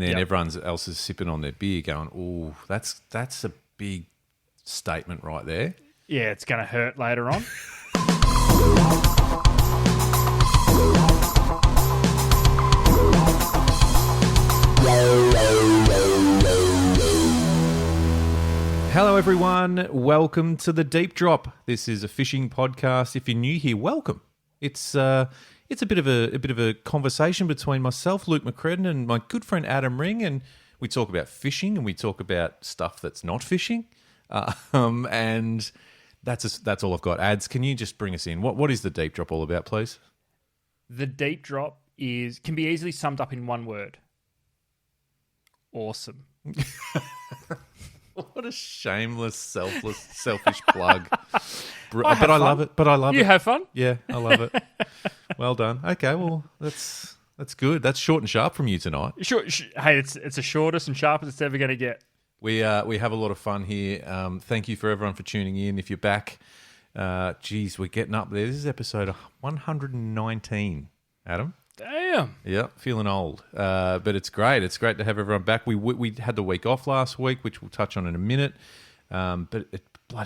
and then everyone else is sipping on their beer going, "Oh, that's a big statement right there." Yeah, it's going to hurt later on. Hello, everyone. Welcome to the Deep Drop. This is a fishing podcast. If you're new here, welcome. It's a bit of a conversation between myself, Luke McCredden, and my good friend Adam Ring, and we talk about fishing and we talk about stuff that's not fishing, and that's all I've got. Ads, can you just bring us in? What is the Deep Drop all about, please? The Deep Drop can be easily summed up in one word. Awesome. What a shameless, selfish plug. But I love it. You have fun? Yeah, I love it. Well done. Okay, well, that's good. That's short and sharp from you tonight. Hey, it's the shortest and sharpest it's ever going to get. We have a lot of fun here. Thank you for everyone for tuning in. If you're back, we're getting up there. This is episode 119, Adam. Damn. Yeah, feeling old. But it's great. It's great to have everyone back. We had the week off last week, which we'll touch on in a minute. But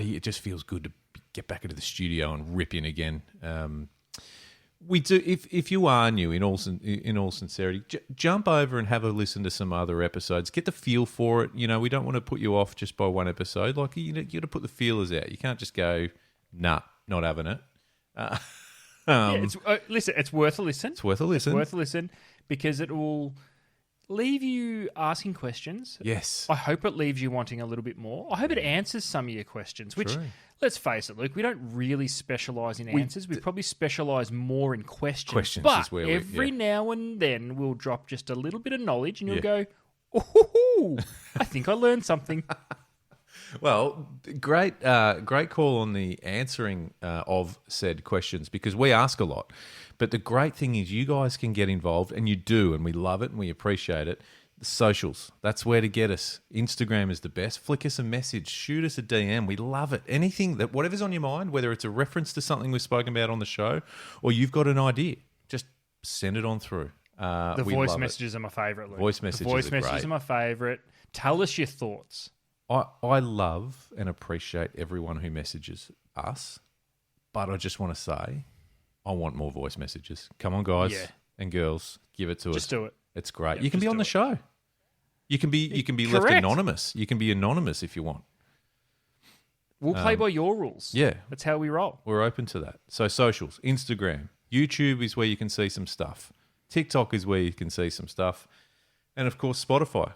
it just feels good to get back into the studio and rip in again. We do. If you are new, in all sincerity, jump over and have a listen to some other episodes. Get the feel for it. You know, we don't want to put you off just by one episode. Like you got to put the feelers out. You can't just go, nah, not having it. Listen, it's worth a listen. It's worth a listen because it will leave you asking questions. Yes. I hope it leaves you wanting a little bit more. I hope it answers some of your questions, which, let's face it, Luke, we don't really specialise in answers. We probably specialise more in questions. But is where every now and then we'll drop just a little bit of knowledge and you'll go, oh, I think I learned something. Well, great call on the answering of said questions because we ask a lot. But the great thing is you guys can get involved, and you do, and we love it and we appreciate it. The socials, that's where to get us. Instagram is the best. Flick us a message. Shoot us a DM. We love it. Whatever's on your mind, whether it's a reference to something we've spoken about on the show or you've got an idea, just send it on through. The voice messages are my favourite, Luke. Voice messages are my favourite. Tell us your thoughts. I love and appreciate everyone who messages us, but I just want to say I want more voice messages. Come on, guys and girls, give it to us. Just do it. It's great. You can be on the show. You can be left anonymous. You can be anonymous if you want. We'll play by your rules. Yeah. That's how we roll. We're open to that. So socials, Instagram, YouTube is where you can see some stuff. TikTok is where you can see some stuff. And of course, Spotify.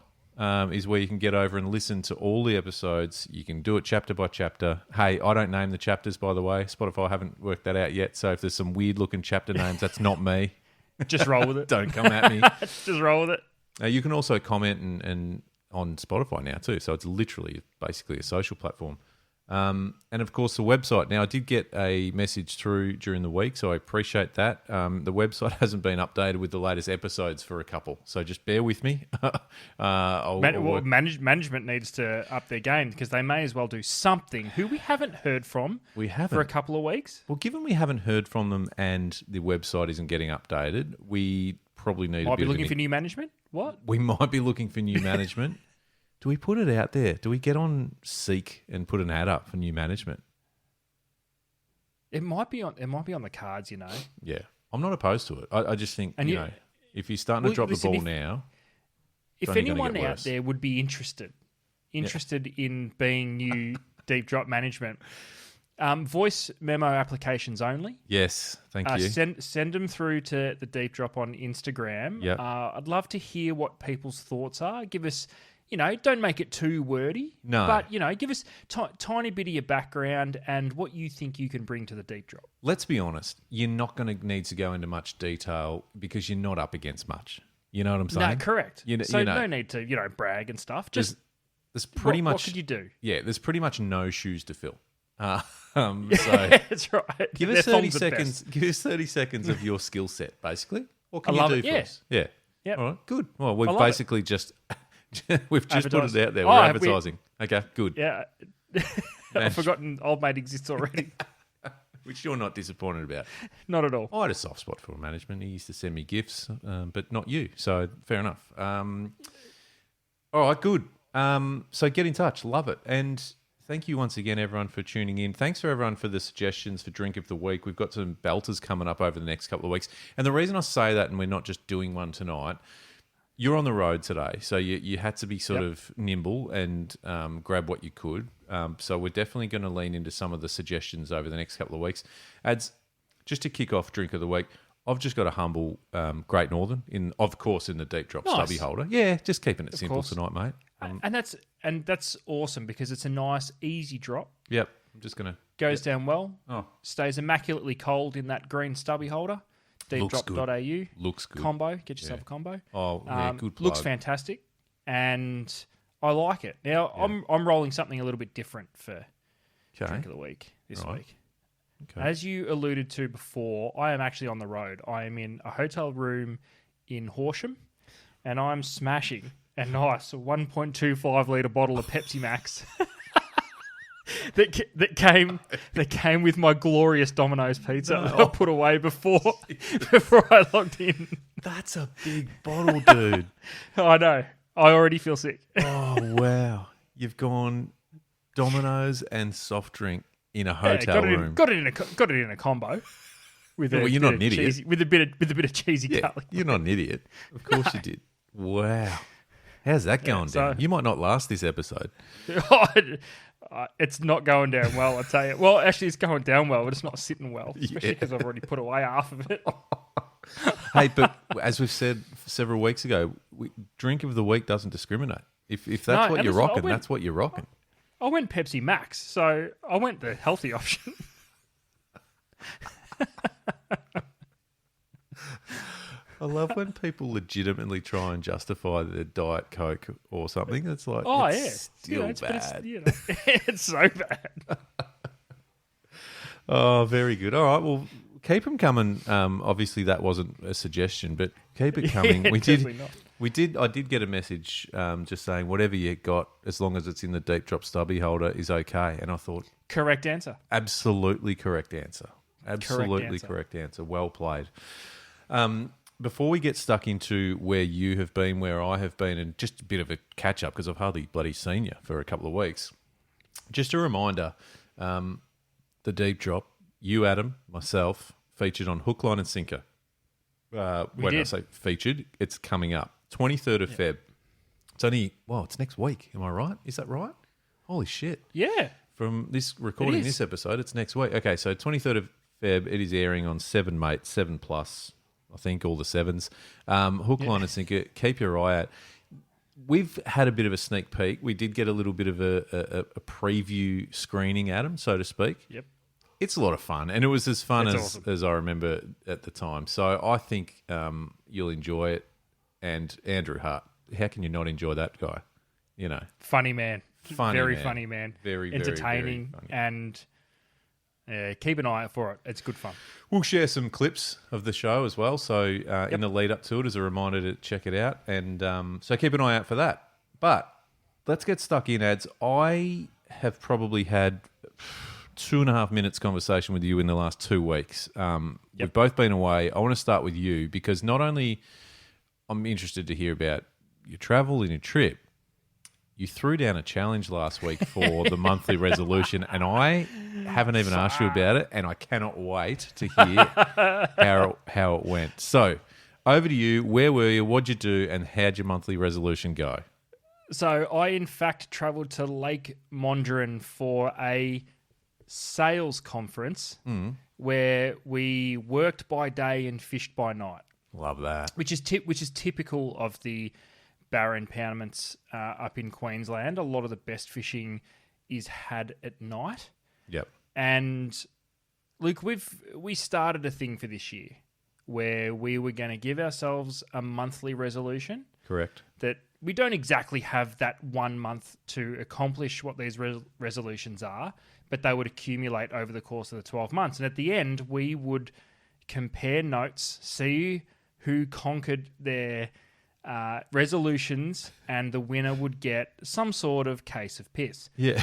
Is where you can get over and listen to all the episodes. You can do it chapter by chapter. Hey, I don't name the chapters, by the way. Spotify haven't worked that out yet. So if there's some weird-looking chapter names, that's not me. Just roll with it. Don't come at me. Just roll with it. You can also comment and on Spotify now too. So it's literally basically a social platform. And of course, the website. Now, I did get a message through during the week, so I appreciate that. The website hasn't been updated with the latest episodes for a couple, so just bear with me. Management needs to up their game because they may as well do something. Who we haven't heard from for a couple of weeks. Well, given we haven't heard from them and the website isn't getting updated, we probably need might be looking for new management. What? We might be looking for new management. Do we put it out there? Do we get on Seek and put an ad up for new management? It might be on the cards, you know. Yeah, I'm not opposed to it. I just think if you're starting to drop the ball now, if anyone out there would be interested in being new Deep Drop management, voice memo applications only. Yes, thank you. Send them through to the Deep Drop on Instagram. Yep. I'd love to hear what people's thoughts are. Give us. Don't make it too wordy. No. But, give us tiny bit of your background and what you think you can bring to the Deep Drop. Let's be honest. You're not going to need to go into much detail because you're not up against much. You know what I'm saying? No, correct. No need to, brag and stuff. Just there's pretty much. What could you do? Yeah, there's pretty much no shoes to fill. So that's right. Give us 30 seconds. Give us 30 seconds of your skill set, basically. What can you do for us? Yeah. Yeah. All right. Good. Well, we've basically just we've just put it out there. We're advertising. Okay. Good. Yeah. I've forgotten Old Mate exists already. Which you're not disappointed about. Not at all. I had a soft spot for management. He used to send me gifts, but not you. So fair enough. All right, good. So get in touch. Love it. And thank you once again, everyone, for tuning in. Thanks for everyone for the suggestions for Drink of the Week. We've got some belters coming up over the next couple of weeks. And the reason I say that, and we're not just doing one tonight, you're on the road today, so you had to be sort of nimble and grab what you could. So we're definitely going to lean into some of the suggestions over the next couple of weeks. Just to kick off Drink of the Week, I've just got a humble Great Northern, of course, in the deep drop stubby holder. Yeah, just keeping it simple tonight, mate. And that's awesome because it's a nice, easy drop. Yep, I'm just going to... Goes down well. Stays immaculately cold in that green stubby holder. Deepdrop.au. Looks good. Combo. Get yourself a combo. Oh, yeah, good plug. Looks fantastic. And I like it. Now, I'm rolling something a little bit different for Drink of the Week this week. Okay. As you alluded to before, I am actually on the road. I am in a hotel room in Horsham, and I'm smashing a nice 1.25 litre bottle of Pepsi Max that came with my glorious Domino's pizza that I put away before I logged in. That's a big bottle, dude. I know. I already feel sick. Oh, wow. You've gone Domino's and soft drink in a hotel room. Got it in a combo. You're not an idiot. With a bit of cheesy garlic. You're not an idiot. Of course you did. Wow. How's that going down? You might not last this episode. It's not going down well, I tell you. Well, actually, it's going down well, but it's not sitting well, especially because I've already put away half of it. Hey, but as we've said several weeks ago, Drink of the Week doesn't discriminate. If that's what you're rocking, that's what you're rocking. I went Pepsi Max, so I went the healthy option. I love when people legitimately try and justify their Diet Coke or something. It's like, still bad. It's so bad. Oh, very good. All right, well, keep them coming. Obviously, that wasn't a suggestion, but keep it coming. I did get a message just saying whatever you got, as long as it's in the deep drop stubby holder, is okay. And I thought, correct answer. Absolutely correct answer. Absolutely correct answer. Well played. Before we get stuck into where you have been, where I have been, and just a bit of a catch up because I've hardly bloody seen you for a couple of weeks. Just a reminder, the deep drop, you, Adam, myself, featured on Hook, Line and Sinker. I say featured, it's coming up. 23rd of Feb. It's it's next week. Am I right? Is that right? Holy shit. Yeah. From this recording this episode, it's next week. Okay, so 23rd of Feb, it is airing on 7, mate, 7 plus, I think, all the 7s. Hook, Line and Sinker, keep your eye out. We've had a bit of a sneak peek. We did get a little bit of a preview screening, Adam, so to speak. Yep. It's a lot of fun, and it was as fun as I remember at the time. So I think you'll enjoy it. And Andrew Hart, how can you not enjoy that guy? You know, funny man, very man. funny man, very entertaining, very and keep an eye out for it. It's good fun. We'll share some clips of the show as well. So in the lead up to it, as a reminder to check it out, and so keep an eye out for that. But let's get stuck in, ads. I have probably had 2.5 minutes conversation with you in the last 2 weeks. We've both been away. I want to start with you because not only I'm interested to hear about your travel and your trip, you threw down a challenge last week for the monthly resolution, and I haven't even asked you about it, and I cannot wait to hear how it went. So over to you. Where were you? What'd you do? And how'd your monthly resolution go? So I, in fact, travelled to Lake Mondrian for a sales conference where we worked by day and fished by night. Love that. Which is typical of the Barrow impoundments up in Queensland. A lot of the best fishing is had at night. Yep. And Luke, we started a thing for this year where we were going to give ourselves a monthly resolution. Correct. That we don't exactly have that 1 month to accomplish what these resolutions are, but they would accumulate over the course of the 12 months. And at the end, we would compare notes, see who conquered their resolutions, and the winner would get some sort of case of piss. Yeah.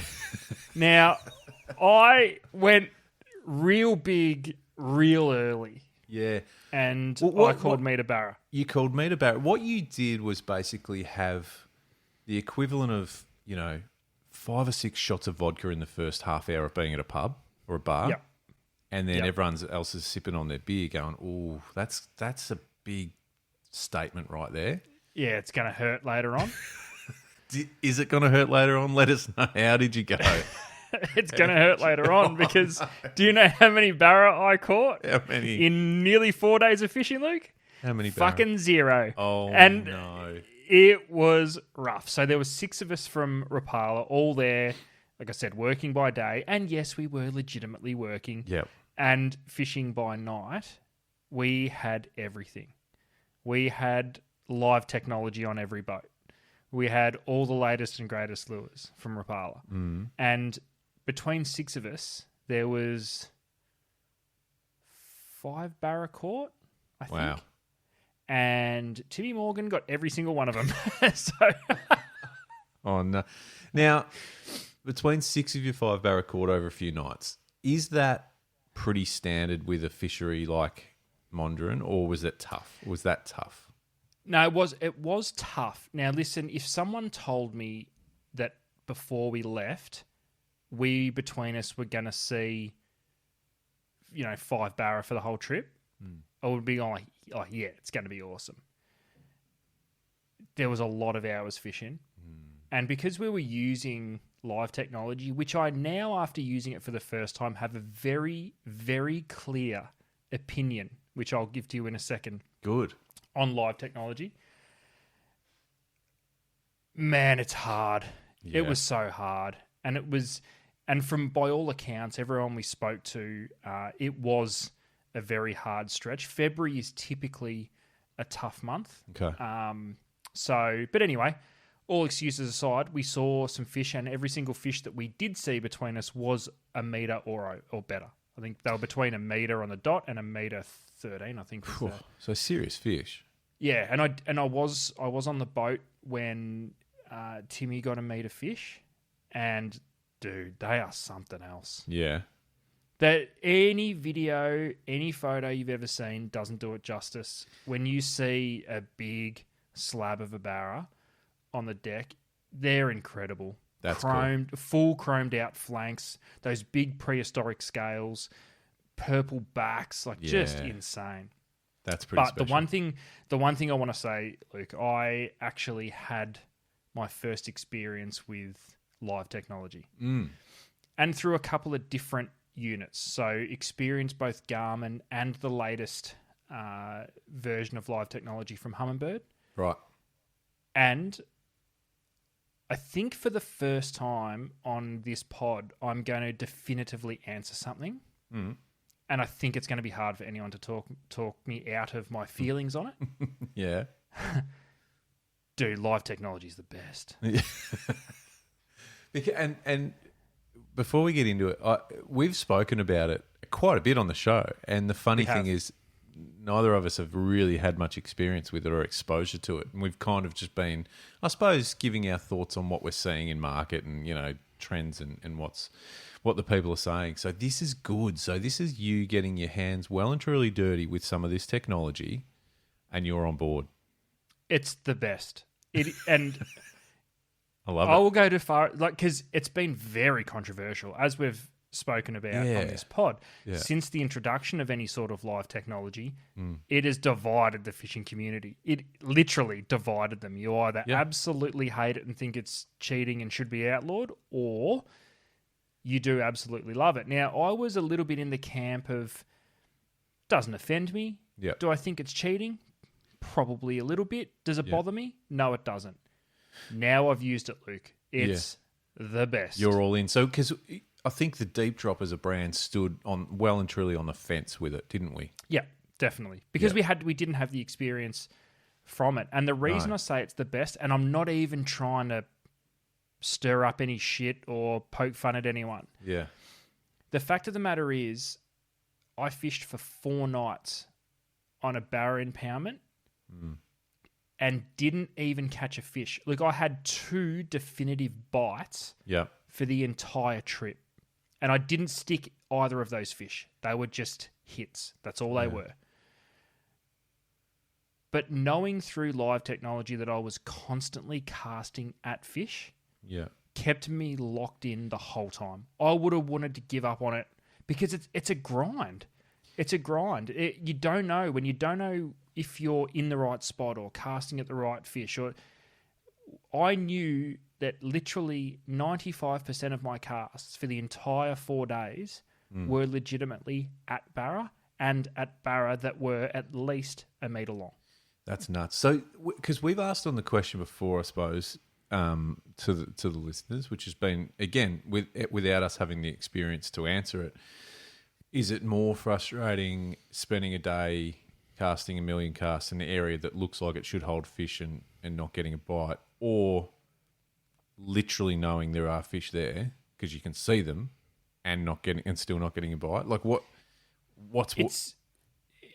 Now, I went real big, real early. Yeah. And I called meter barra. You called meter barra. What you did was basically have the equivalent of, 5 or 6 shots of vodka in the first half hour of being at a pub or a bar. Yep. And then everyone else is sipping on their beer going, ooh, that's a big statement right there. Yeah, it's going to hurt later on. Is it going to hurt later on? Let us know. How did you go? It's going to hurt later on because do you know how many barra I caught? How many? In nearly 4 days of fishing, Luke? How many barra? Fucking 0. Oh, and no. It was rough. So there were 6 of us from Rapala, all there, like I said, working by day. And yes, we were legitimately working. Yep. And fishing by night. We had everything. We had live technology on every boat. We had all the latest and greatest lures from Rapala. Mm. And between 6 of us, there was 5 barra caught, I think. Wow. And Timmy Morgan got every single one of them. So, oh, no. Now, between 6 of your 5 barra caught over a few nights, is that pretty standard with a fishery like Mondrian, or was that tough? No, it was tough. Now, listen, if someone told me that before we left, we between us were going to see, 5 barra for the whole trip, I would be like, oh, yeah, it's going to be awesome. There was a lot of hours fishing. And because we were using live technology, which I now, after using it for the first time, have a very, very clear opinion, which I'll give to you in a second. Good. On live technology. Man, it's hard. Yeah. It was so hard. And from by all accounts, everyone we spoke to, it was a very hard stretch. February is typically a tough month. Okay. But anyway, all excuses aside, we saw some fish, and every single fish that we did see between us was a metre or better. I think they were between a metre on the dot and a metre 13, I think. So serious fish. Yeah, and I was on the boat when Timmy got a metre fish, and dude, they are something else. Yeah. That any video, any photo you've ever seen doesn't do it justice. When you see a big slab of a barra on the deck, they're incredible. That's chromed, cool. Full chromed out flanks, those big prehistoric scales, purple backs, just insane. That's pretty special. But the one thing I want to say, Luke, I actually had my first experience with live technology. And through a couple of different units. So experienced both Garmin and the latest version of live technology from Humminbird. Right. And I think for the first time on this pod, I'm going to definitively answer something. And I think it's going to be hard for anyone to talk me out of my feelings on it. Yeah. Dude, live technology is the best. And before we get into it, we've spoken about it quite a bit on the show. And the funny thing is, neither of us have really had much experience with it or exposure to it. And we've kind of just been, I suppose, giving our thoughts on what we're seeing in market and, trends and what the people are saying. So this is good. So this is you getting your hands well and truly dirty with some of this technology, and you're on board. It's the best. I love it. I will go too far, because it's been very controversial, as we've spoken about on this pod. Yeah. Since the introduction of any sort of live technology, it has divided the fishing community. It literally divided them. You either absolutely hate it and think it's cheating and should be outlawed, or you do absolutely love it. Now, I was a little bit in the camp of, doesn't offend me. Yep. Do I think it's cheating? Probably a little bit. Does it bother me? No, it doesn't. Now I've used it, Luke. It's the best. You're all in. So, because I think the Deep Drop as a brand stood on well and truly on the fence with it, didn't we? Yeah, definitely. Because we didn't have the experience from it. And the reason I say it's the best, and I'm not even trying to stir up any shit or poke fun at anyone. Yeah. The fact of the matter is, I fished for 4 nights on a barra impoundment. And didn't even catch a fish. Look, I had 2 definitive bites for the entire trip. And I didn't stick either of those fish. They were just hits. That's all they were. But knowing through live technology that I was constantly casting at fish kept me locked in the whole time. I would have wanted to give up on it because it's a grind. It's a grind. You don't know when you don't know if you're in the right spot or casting at the right fish. Or I knew that literally 95% of my casts for the entire 4 days were legitimately at barra and at barra that were at least a metre long. That's nuts. So, because we've asked on the question before, I suppose, to the listeners, which has been, again, without us having the experience to answer it, is it more frustrating spending a day casting a million casts in an area that looks like it should hold fish and not getting a bite, or literally knowing there are fish there because you can see them and still not getting a bite? Like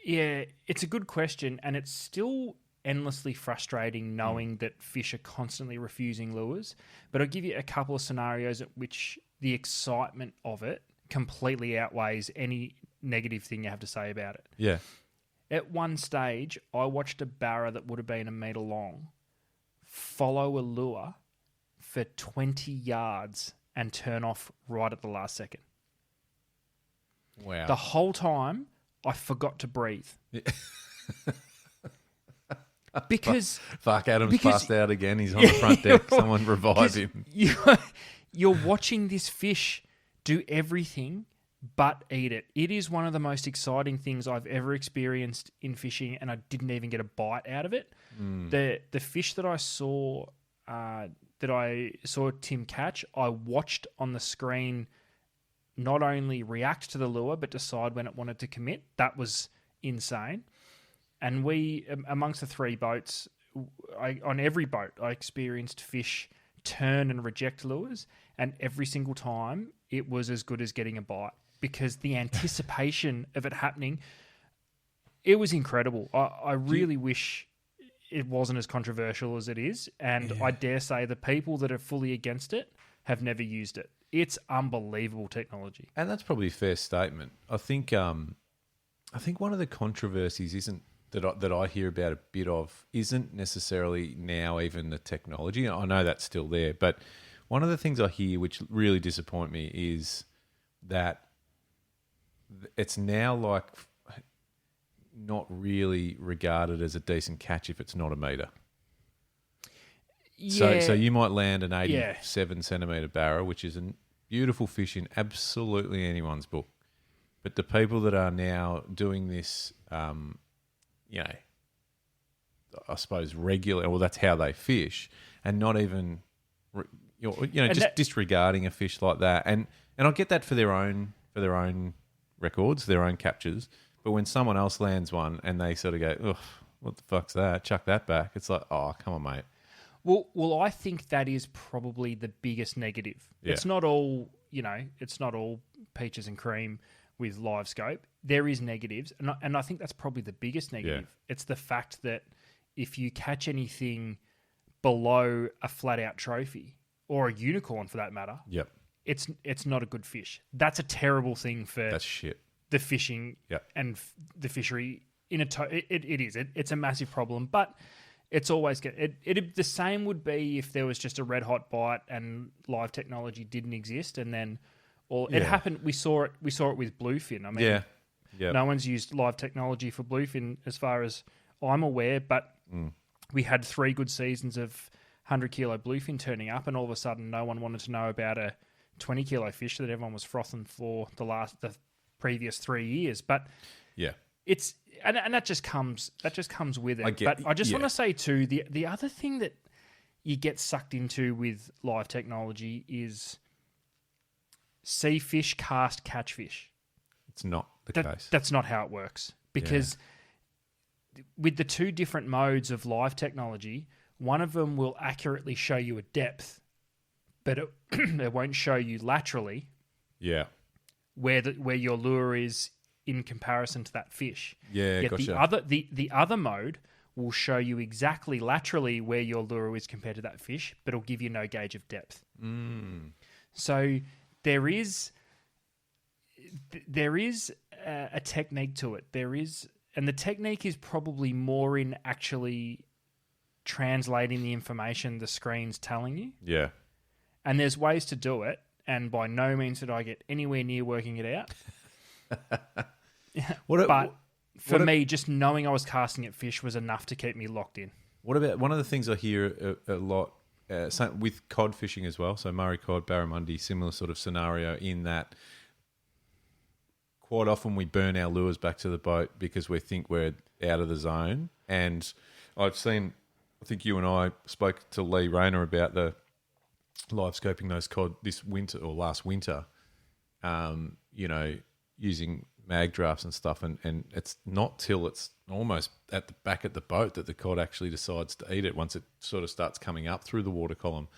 it's a good question, and it's still endlessly frustrating knowing that fish are constantly refusing lures. But I'll give you a couple of scenarios at which the excitement of it completely outweighs any negative thing you have to say about it. Yeah. At one stage, I watched a barra that would have been a metre long follow a lure for 20 yards and turn off right at the last second. Wow. The whole time, I forgot to breathe. Yeah. Because... Fuck, Adam's passed out again. He's on the front deck. Someone revive him. You're watching this fish do everything but eat it. It is one of the most exciting things I've ever experienced in fishing, and I didn't even get a bite out of it. The fish that I saw Tim catch, I watched on the screen not only react to the lure but decide when it wanted to commit. That was insane. And we, amongst the 3 boats, on every boat, I experienced fish turn and reject lures, and every single time it was as good as getting a bite because the anticipation of it happening, it was incredible. I really wish it wasn't as controversial as it is, and I dare say the people that are fully against it have never used it. It's unbelievable technology. And that's probably a fair statement. I think one of the controversies isn't that I hear about a bit of isn't necessarily now even the technology. I know that's still there, but one of the things I hear which really disappoint me is that it's now like not really regarded as a decent catch if it's not a metre. Yeah. So you might land an 87 centimetre barra, which is a beautiful fish in absolutely anyone's book. But the people that are now doing this, I suppose regular, well, that's how they fish, and not even, disregarding a fish like that. And I get that for their own records, their own captures. But when someone else lands one and they sort of go, ugh, what the fuck's that? Chuck that back. It's like, oh, come on, mate. Well, I think that is probably the biggest negative. Yeah. It's not all peaches and cream with live scope. There is negatives, and I think that's probably the biggest negative. Yeah. It's the fact that if you catch anything below a flat-out trophy or a unicorn for that matter, it's not a good fish. That's a terrible thing for that's shit. The fishing and the fishery. It is. It's a massive problem, but it's always good. The same would be if there was just a red hot bite and live technology didn't exist, and then it happened. We saw it with bluefin. I mean, no one's used live technology for bluefin as far as I'm aware, but we had 3 good seasons of 100-kilo bluefin turning up, and all of a sudden, no one wanted to know about a 20-kilo fish that everyone was frothing for the previous 3 years. But it's and that just comes with it. But I just want to say too, the other thing that you get sucked into with live technology is see fish cast catch fish. It's not the case. That's not how it works, because with the 2 different modes of live technology, one of them will accurately show you a depth, but it won't show you laterally where your lure is in comparison to that fish. Yeah, Yet gotcha. The other mode will show you exactly laterally where your lure is compared to that fish, but it'll give you no gauge of depth. So there is there is a technique to it. There is, and the technique is probably more in actually translating the information the screen's telling you. Yeah. And there's ways to do it, and by no means did I get anywhere near working it out. But for me, just knowing I was casting at fish was enough to keep me locked in. What about one of the things I hear a lot with cod fishing as well? So Murray cod, barramundi, similar sort of scenario in that quite often we burn our lures back to the boat because we think we're out of the zone. And I think you and I spoke to Lee Rayner about the live scoping those cod this winter or last winter, using mag drafts and stuff. And it's not till it's almost at the back of the boat that the cod actually decides to eat it once it sort of starts coming up through the water column.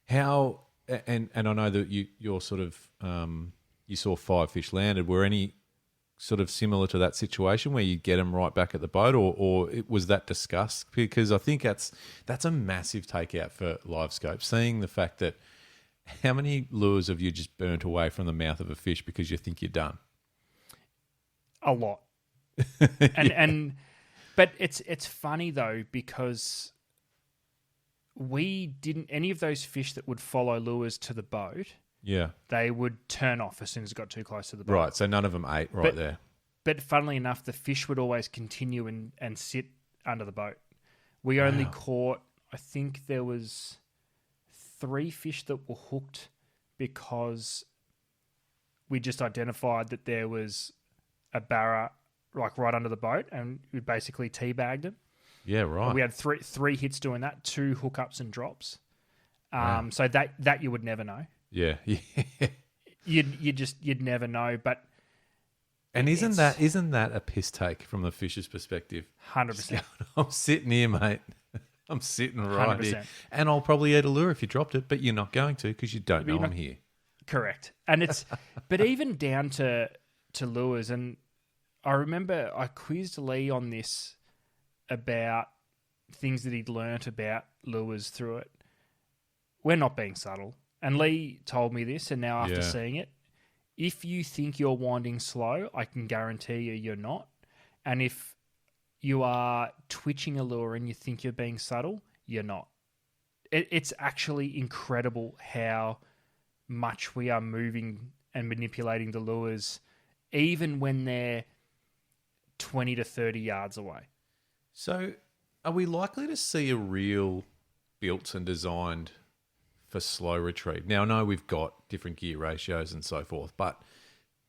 How, and I know that you're sort of, you saw 5 fish landed. Were any sort of similar to that situation where you get them right back at the boat, or was that discussed? Because I think that's a massive takeout for live scope. Seeing the fact that how many lures have you just burnt away from the mouth of a fish because you think you're done? A lot. But it's funny though, because we didn't, any of those fish that would follow lures to the boat, yeah, they would turn off as soon as it got too close to the boat. Right, so none of them ate there. But funnily enough, the fish would always continue and sit under the boat. We only caught, I think there was 3 fish that were hooked because we just identified that there was a barra like right under the boat, and we basically teabagged them. Yeah, right. And we had three hits doing that, 2 hookups and drops. So that you would never know. Yeah, You'd never know, but isn't that a piss take from the fisher's perspective? 100%. I'm sitting here, mate. I'm sitting right 100%. here, and I'll probably eat a lure if you dropped it, but you're not going to because you don't know I'm here. Correct, and it's but even down to lures, and I remember I quizzed Lee on this about things that he'd learnt about lures through it. We're not being subtle. And Lee told me this, and now after seeing it, if you think you're winding slow, I can guarantee you're not. And if you are twitching a lure and you think you're being subtle, you're not. It's actually incredible how much we are moving and manipulating the lures, even when they're 20 to 30 yards away. So are we likely to see a reel built and designed for slow retrieve? Now, I know we've got different gear ratios and so forth, but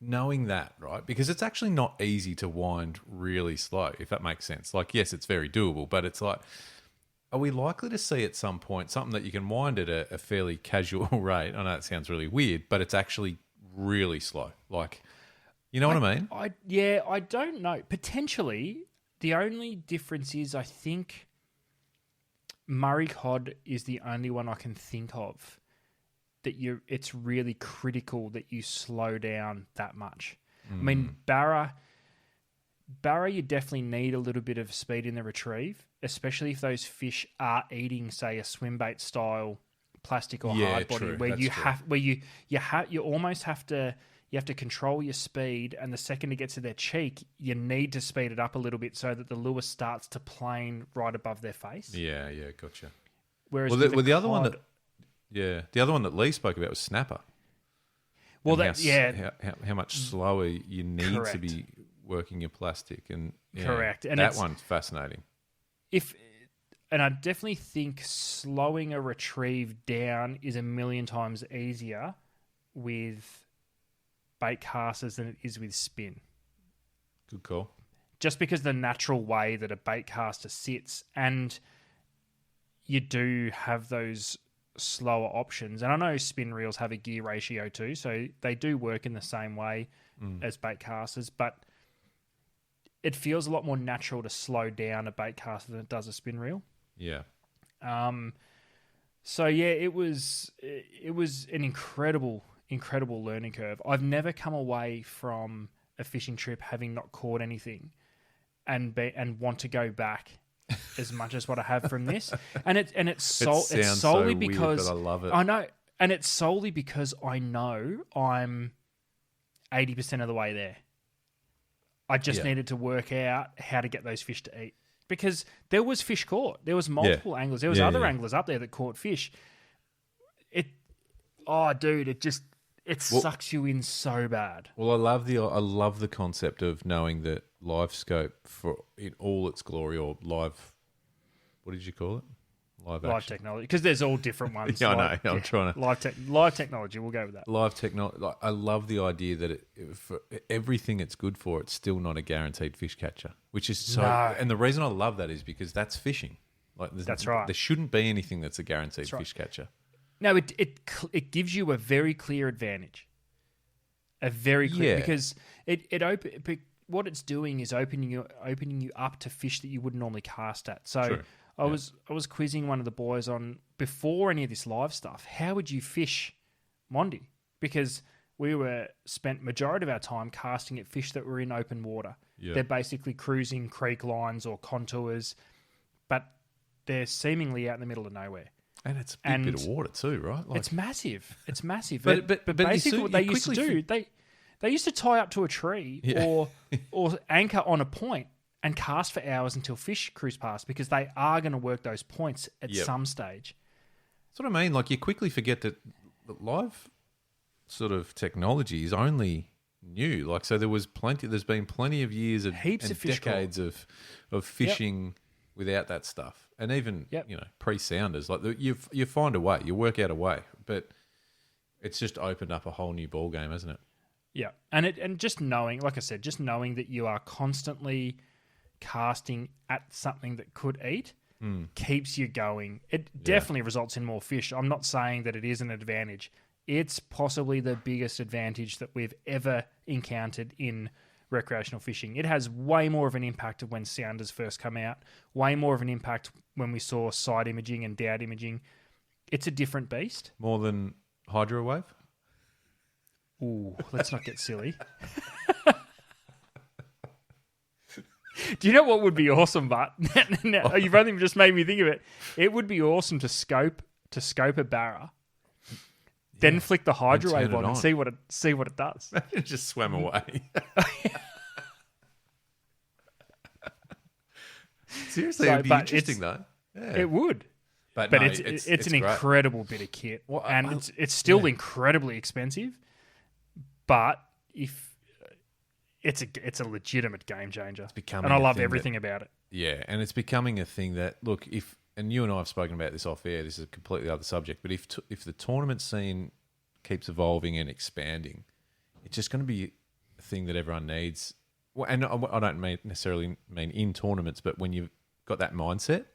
knowing that, right, because it's actually not easy to wind really slow, if that makes sense. Like, yes, it's very doable, but it's like, are we likely to see at some point something that you can wind at a fairly casual rate? I know it sounds really weird, but it's actually really slow. Like, you know what I mean? I don't know. Potentially, the only difference is I think Murray cod is the only one I can think of that it's really critical that you slow down that much. I mean, barra, you definitely need a little bit of speed in the retrieve, especially if those fish are eating, say, a swim bait style plastic or hard body, where you almost have to. You have to control your speed, and the second it gets to their cheek, you need to speed it up a little bit so that the lure starts to plane right above their face. Yeah, gotcha. Whereas the other one that Lee spoke about was snapper. Well, how much slower you need to be working your plastic, and correct, and that one's fascinating. And I definitely think slowing a retrieve down is a million times easier with bait casters than it is with spin. Good call. Just because the natural way that a bait caster sits, and you do have those slower options. And I know spin reels have a gear ratio too, so they do work in the same way as bait casters, but it feels a lot more natural to slow down a bait caster than it does a spin reel. Yeah. So yeah, it was an incredible learning curve. I've never come away from a fishing trip having not caught anything and want to go back as much as what I have from this. And it's solely because weird, but I love it. I know, and it's solely because I know I'm 80% of the way there. I just needed to work out how to get those fish to eat. Because there was fish caught. There was multiple anglers. There was other anglers up there that caught fish. It sucks you in so bad. Well, I love the concept of knowing that live scope in all its glory, or live, what did you call it? Live technology, because there's all different ones. Yeah, I know. I'm trying to live technology. We'll go with that. Live technology. Like, I love the idea that for everything it's good for, it's still not a guaranteed fish catcher, which is so. No. And the reason I love that is because that's fishing. Like, that's right. There shouldn't be anything that's a guaranteed fish catcher. No, it gives you a very clear advantage. A very clear because what it's doing is opening you up to fish that you wouldn't normally cast at. So. True. I was quizzing one of the boys on, before any of this live stuff, how would you fish Mondi? Because we spent majority of our time casting at fish that were in open water. Yeah. They're basically cruising creek lines or contours, but they're seemingly out in the middle of nowhere. And it's a big bit of water too, right? Like, it's massive. It's massive. but basically what they used to do, they used to tie up to a tree or anchor on a point and cast for hours until fish cruise past, because they are going to work those points at some stage. That's what I mean. Like, you quickly forget that live sort of technology is only new. Like, so there's been plenty of years of heaps of fish decades of fishing without that stuff, and even pre-sounders. Like, you find a way, you work out a way, but it's just opened up a whole new ball game, hasn't it? Yeah, and just knowing, like I said, just knowing that you are constantly casting at something that could eat keeps you going. It definitely results in more fish. I'm not saying that it is an advantage. It's possibly the biggest advantage that we've ever encountered in recreational fishing. It has way more of an impact of when sounders first come out, way more of an impact when we saw side imaging and dowd imaging. It's a different beast. More than hydro wave? Ooh, let's not get silly. Do you know what would be awesome, but you've only just made me think of it. It would be awesome to scope a barra, then flick the hydro wave on and see what it does. It just swam away. Seriously, it'd be interesting though. Yeah. It would. But no, it's an great. Incredible bit of kit, it's still incredibly expensive. But if it's a legitimate game changer, and I love everything about it. Yeah, and it's becoming a thing that, look, and you and I have spoken about this off air. This is a completely other subject, but if the tournament scene keeps evolving and expanding, it's just going to be a thing that everyone needs. Well, and I don't necessarily mean in tournaments, but when you've got that mindset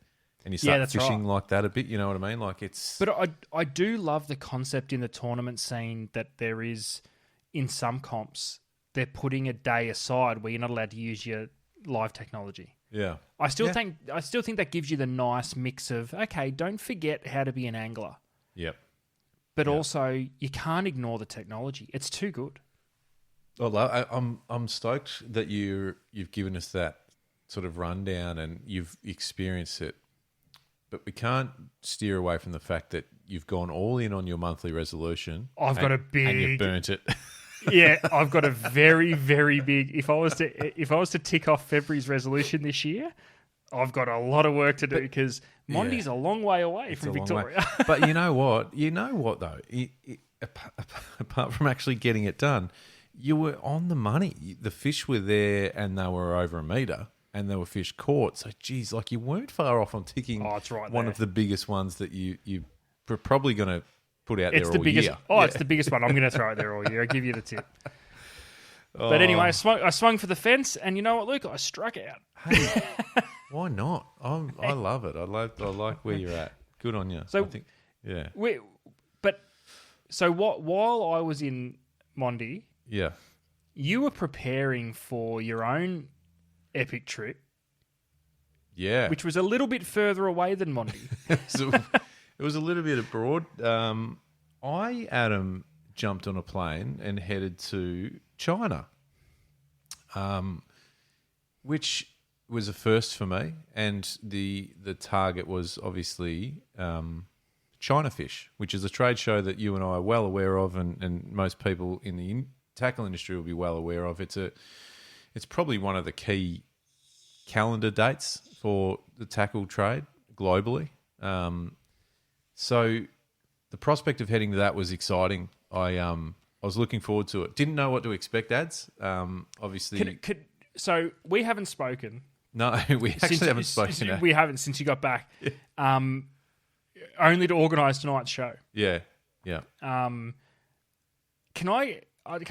and you start fishing like that a bit, you know what I mean? Like, it's. But I do love the concept in the tournament scene that there is. In some comps, they're putting a day aside where you're not allowed to use your live technology. Yeah. I still think that gives you the nice mix of, okay, don't forget how to be an angler. Yep. But also, you can't ignore the technology. It's too good. Well, I'm stoked that you've given us that sort of rundown and you've experienced it. But we can't steer away from the fact that you've gone all in on your monthly resolution. And you've burnt it. Yeah, I've got a very, very big. If I was to tick off February's resolution this year, I've got a lot of work to do because Mondi's a long way away from Victoria. But you know what? Though, apart from actually getting it done, you were on the money. The fish were there, and they were over a metre, and there were fish caught. So, geez, like, you weren't far off on ticking one of the biggest ones that you were probably going to put out there all year. It's the biggest one. I'm going to throw it there all year. I'll give you the tip. But anyway, I swung for the fence, and you know what, Luke? I struck out. Hey, why not? I love it. I like where you're at. Good on you. So, I think, yeah. While I was in Mondi, you were preparing for your own epic trip. Yeah. Which was a little bit further away than Mondi. It was a little bit abroad. Adam, jumped on a plane and headed to China, which was a first for me. And the target was obviously China Fish, which is a trade show that you and I are well aware of, and most people in the tackle industry will be well aware of. It's probably one of the key calendar dates for the tackle trade globally. So the prospect of heading to that was exciting. I was looking forward to it. Didn't know what to expect, Ads. Obviously, so we haven't spoken. No, we actually haven't spoken. We haven't since you got back. Yeah. Only to organise tonight's show. Yeah. Can I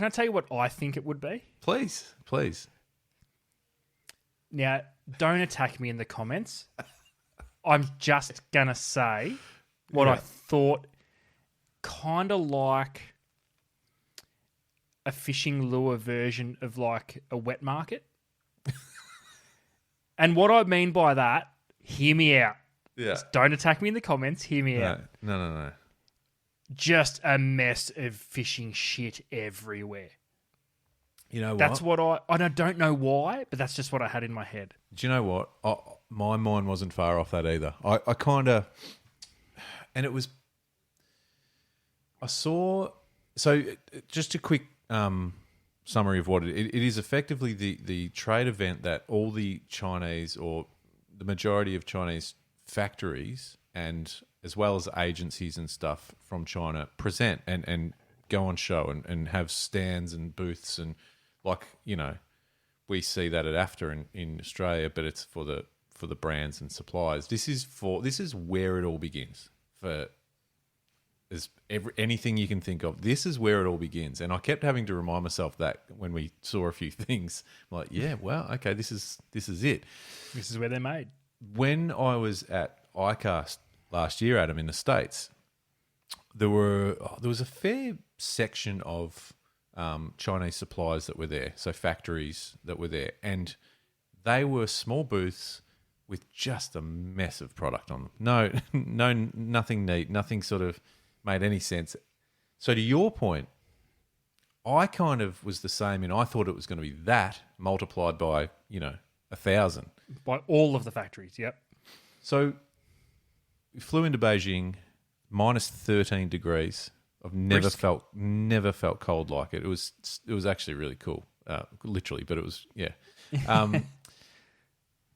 tell you what I think it would be? Please. Now, don't attack me in the comments. I'm just gonna say what I thought, kind of like a fishing lure version of like a wet market. And what I mean by that, hear me out. Yeah. Just don't attack me in the comments. Hear me out. No. Just a mess of fishing shit everywhere. You know what? That's what I don't know why, but that's just what I had in my head. Do you know what? My mind wasn't far off that either. I kind of, and it was, I saw, so just a quick summary of what it is effectively the trade event that all the Chinese or the majority of Chinese factories and as well as agencies and stuff from China present and go on show and have stands and booths and like, you know, we see that at AFTA in Australia, but it's for the brands and suppliers. This is where it all begins for anything you can think of. This is where it all begins. And I kept having to remind myself that when we saw a few things, I'm like, yeah, wow, okay, this is it. This is where they're made. When I was at ICAST last year, Adam, in the States, there was a fair section of Chinese suppliers that were there, so factories that were there, and they were small booths with just a mess of product on them. No, nothing neat, nothing sort of made any sense. So to your point, I kind of was the same, and I thought it was going to be that multiplied by 1,000 by all of the factories. Yep. So we flew into Beijing, minus 13 degrees. I've never felt cold like it. It was actually really cool, literally. But it was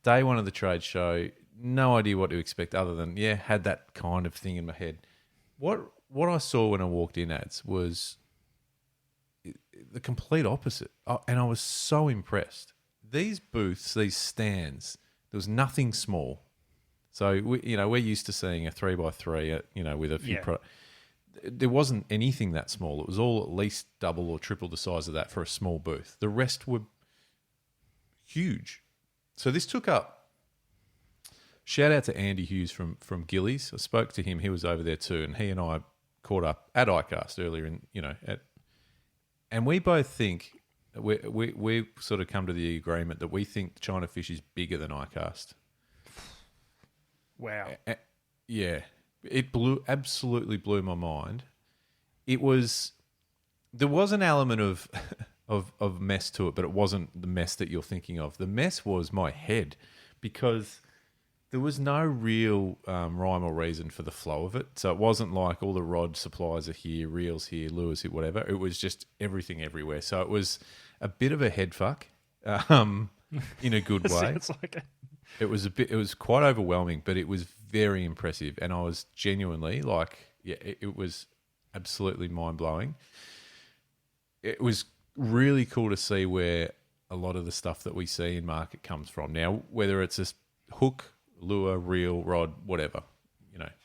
day one of the trade show. No idea what to expect other than had that kind of thing in my head. What I saw when I walked in, Ads, was the complete opposite, and I was so impressed. These booths, these stands, there was nothing small. So we're used to seeing a 3x3, with a few products. There wasn't anything that small. It was all at least double or triple the size of that for a small booth. The rest were huge. So this took up. Shout out to Andy Hughes from Gillies. I spoke to him. He was over there too, and he and I caught up at ICAST earlier and we both think we sort of come to the agreement that we think China Fish is bigger than ICAST. Wow. Yeah. It absolutely blew my mind. There was an element of mess to it, but it wasn't the mess that you're thinking of. The mess was my head, because there was no real rhyme or reason for the flow of it. So it wasn't like all the rod supplies are here, reels here, lures here, whatever. It was just everything everywhere. So it was a bit of a head fuck, in a good way. Sounds like it. It was quite overwhelming, but it was very impressive. And I was genuinely it was absolutely mind blowing. It was really cool to see where a lot of the stuff that we see in market comes from. Now, whether it's a hook, lure, reel, rod, whatever,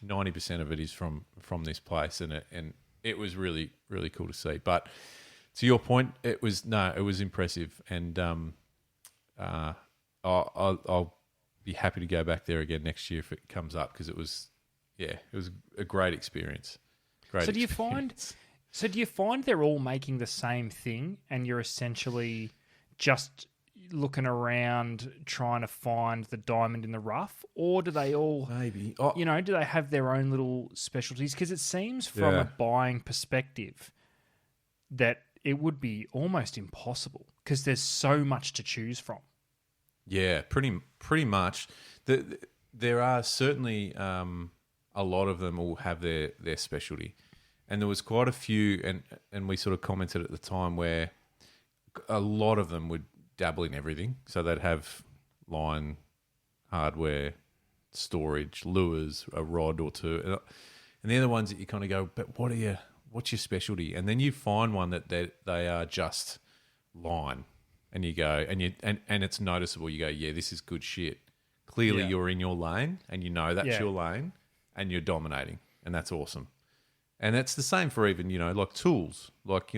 90% of it is from this place. And it was really, really cool to see. But to your point, it was impressive. And I'll be happy to go back there again next year if it comes up, because it was a great experience. So do you find they're all making the same thing, and you're essentially just looking around trying to find the diamond in the rough, or do they all maybe do they have their own little specialties? Because it seems from a buying perspective that it would be almost impossible, because there's so much to choose from. Yeah, pretty much. There are certainly a lot of them will have their specialty, and there was quite a few, and we sort of commented at the time where a lot of them would dabble in everything. So they'd have line, hardware, storage, lures, a rod or two. And they're the ones that you kind of go, but what's your specialty? And then you find one that they are just line. And you go, and it's noticeable. You go, yeah, this is good shit. Clearly you're in your lane and you know that's your lane and you're dominating. And that's awesome. And that's the same for even, like tools. Like,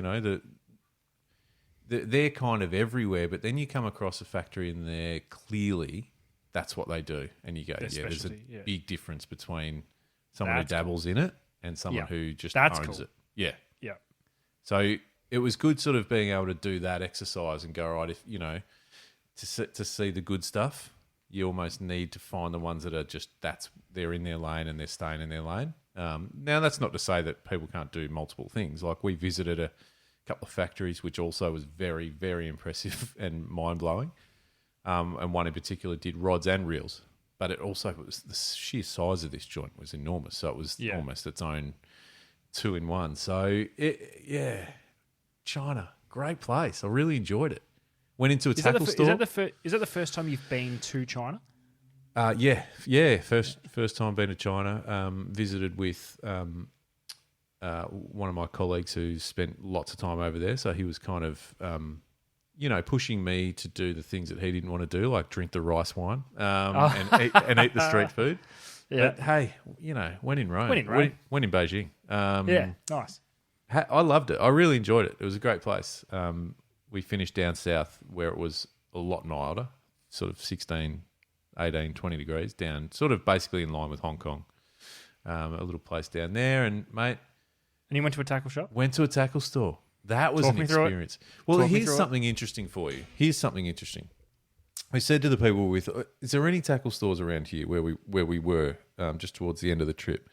they're kind of everywhere, but then you come across a factory and they're clearly that's what they do. And you go, there's a big difference between someone who dabbles in it and someone who just owns it. Yeah. Yeah. So it was good sort of being able to do that exercise and go, all right, if, to see the good stuff, you almost need to find the ones that are just, they're in their lane and they're staying in their lane. Now, that's not to say that people can't do multiple things. Like we visited a couple of factories, which also was very, very impressive and mind-blowing. And one in particular did rods and reels. But it was the sheer size of this joint was enormous. So it was almost its own two-in-one. So, China, great place. I really enjoyed it. Went into a tackle store. Is that the first time you've been to China? First time been to China. Visited with one of my colleagues who spent lots of time over there. So he was kind of, pushing me to do the things that he didn't want to do, like drink the rice wine and eat the street food. Yeah. But hey, when in Rome. When in Beijing. Nice. I loved it. I really enjoyed it. It was a great place. We finished down south where it was a lot milder, sort of 16, 18, 20 degrees down, sort of basically in line with Hong Kong. A little place down there. And, mate... And you went to a tackle shop? Went to a tackle store. That was an experience. Well, here's something interesting for you. Here's something interesting. We said to the people is there any tackle stores around here where we were just towards the end of the trip?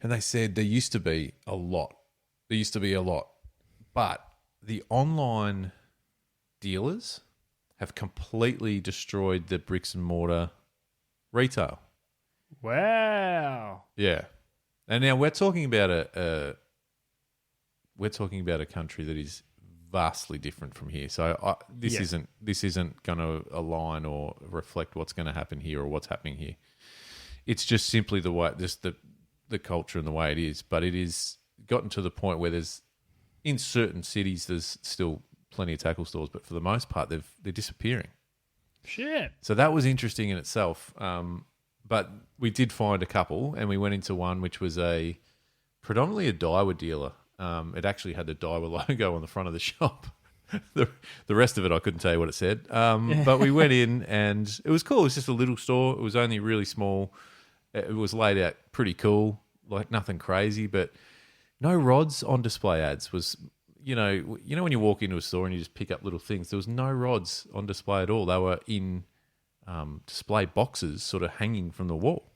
And they said there used to be a lot. But the online dealers have completely destroyed the bricks and mortar retail. Wow. Yeah. And now we're talking about a country that is vastly different from here. So this isn't going to align or reflect what's going to happen here or what's happening here. It's just simply the way, just the culture and the way it is. But it is gotten to the point where in certain cities there's still plenty of tackle stores, but for the most part they're disappearing. Shit. So that was interesting in itself. But we did find a couple, and we went into one which was predominantly a Daiwa dealer. It actually had the Daiwa logo on the front of the shop. The rest of it I couldn't tell you what it said. But we went in and it was cool. It was just a little store. It was only really small. It was laid out pretty cool, like nothing crazy, but no rods on display ads. Was when you walk into a store and you just pick up little things, there was no rods on display at all. They were in display boxes sort of hanging from the wall.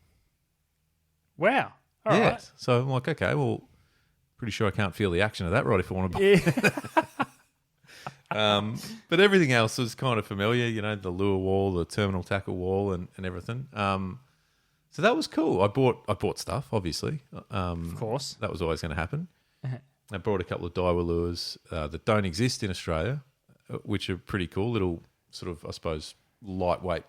Wow. All right. So I'm like, okay, well, pretty sure I can't feel the action of that rod if I want to buy it. But everything else was kind of familiar, the lure wall, the terminal tackle wall and everything. So that was cool. I bought stuff, obviously. Of course. That was always going to happen. I brought a couple of Daiwa lures that don't exist in Australia, which are pretty cool. Little sort of, I suppose, lightweight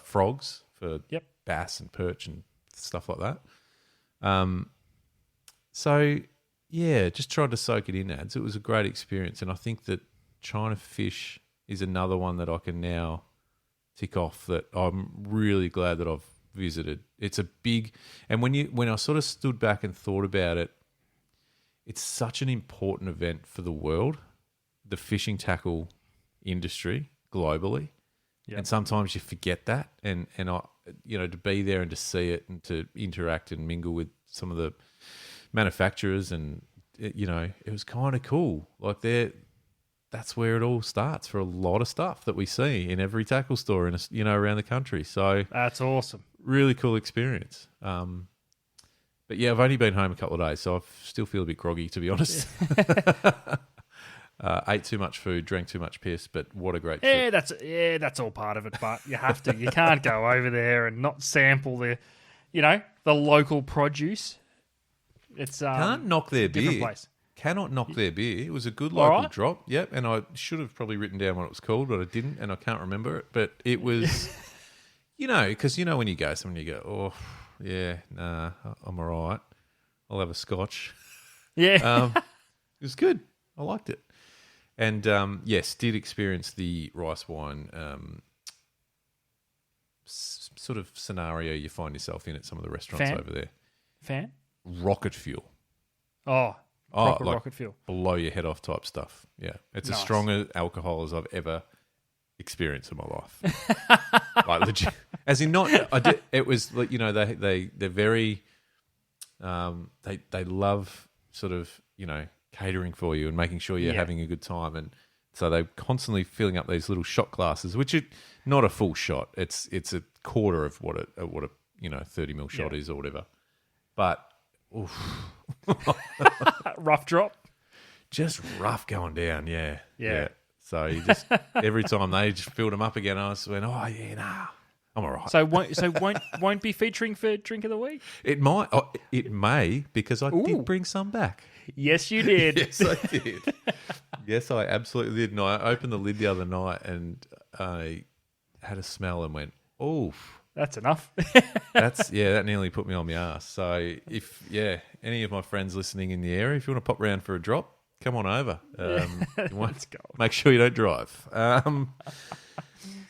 frogs for bass and perch and stuff like that. So, yeah, just tried to soak it in ads. It was a great experience. And I think that China fish is another one that I can now tick off that I'm really glad that I've visited. It's a big... And when I sort of stood back and thought about it, it's such an important event for the world, the fishing tackle industry globally. Yep. And sometimes you forget that. And I, to be there and to see it and to interact and mingle with some of the manufacturers and, it was kind of cool. Like that's where it all starts for a lot of stuff that we see in every tackle store around the country. So that's awesome. Really cool experience. But yeah, I've only been home a couple of days, so I still feel a bit groggy, to be honest. Ate too much food, drank too much piss, but what a great trip. That's all part of it, but you have to. You can't go over there and not sample the local produce. It's can't knock their beer. Place. Cannot knock their beer. It was a good All local right. drop. Yep, and I should have probably written down what it was called, but I didn't, and I can't remember it. But it was, because when you go somewhere, you go, oh, yeah, nah, I'm all right. I'll have a scotch. Yeah. It was good. I liked it. And, yes, did experience the rice wine sort of scenario you find yourself in at some of the restaurants over there. Fan? Rocket fuel. Oh, proper rocket fuel. Blow your head off type stuff. Yeah. It's as strong as alcohol as I've ever experienced in my life. Like legit. As in not, it was, they're very, they love sort of, catering for you and making sure you're having a good time. And so they're constantly filling up these little shot glasses, which are not a full shot. It's a quarter of what a 30 ml shot is or whatever. But oof. Rough drop. Just rough going down, yeah. So you just every time they just filled them up again, I just went, oh yeah, nah, I'm all right. So won't be featuring for Drink of the Week? It might, it may, because I did bring some back. Yes, you did. Yes, I did. Yes, I absolutely did. And I opened the lid the other night and I had a smell and went, oof. That's enough. That nearly put me on my ass. So if any of my friends listening in the area, if you want to pop round for a drop, come on over. Let's go. Make sure you don't drive.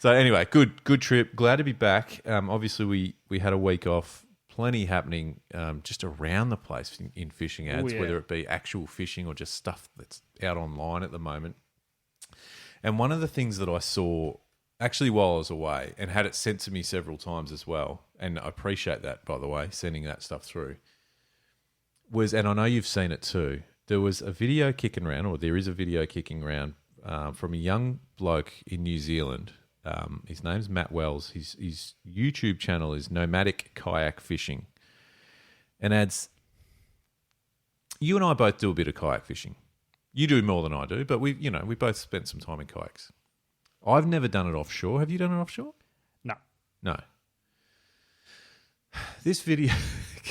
So anyway, good trip. Glad to be back. Obviously we had a week off. Plenty happening just around the place in fishing ads, whether it be actual fishing or just stuff that's out online at the moment. And one of the things that I saw actually while I was away and had it sent to me several times as well, and I appreciate that, by the way, sending that stuff through, and I know you've seen it too, there was a video kicking around, or there is a video kicking around from a young bloke in New Zealand. His name's Matt Wells. His YouTube channel is Nomadic Kayak Fishing. And you and I both do a bit of kayak fishing. You do more than I do, but we both spent some time in kayaks. I've never done it offshore. Have you done it offshore? No. This video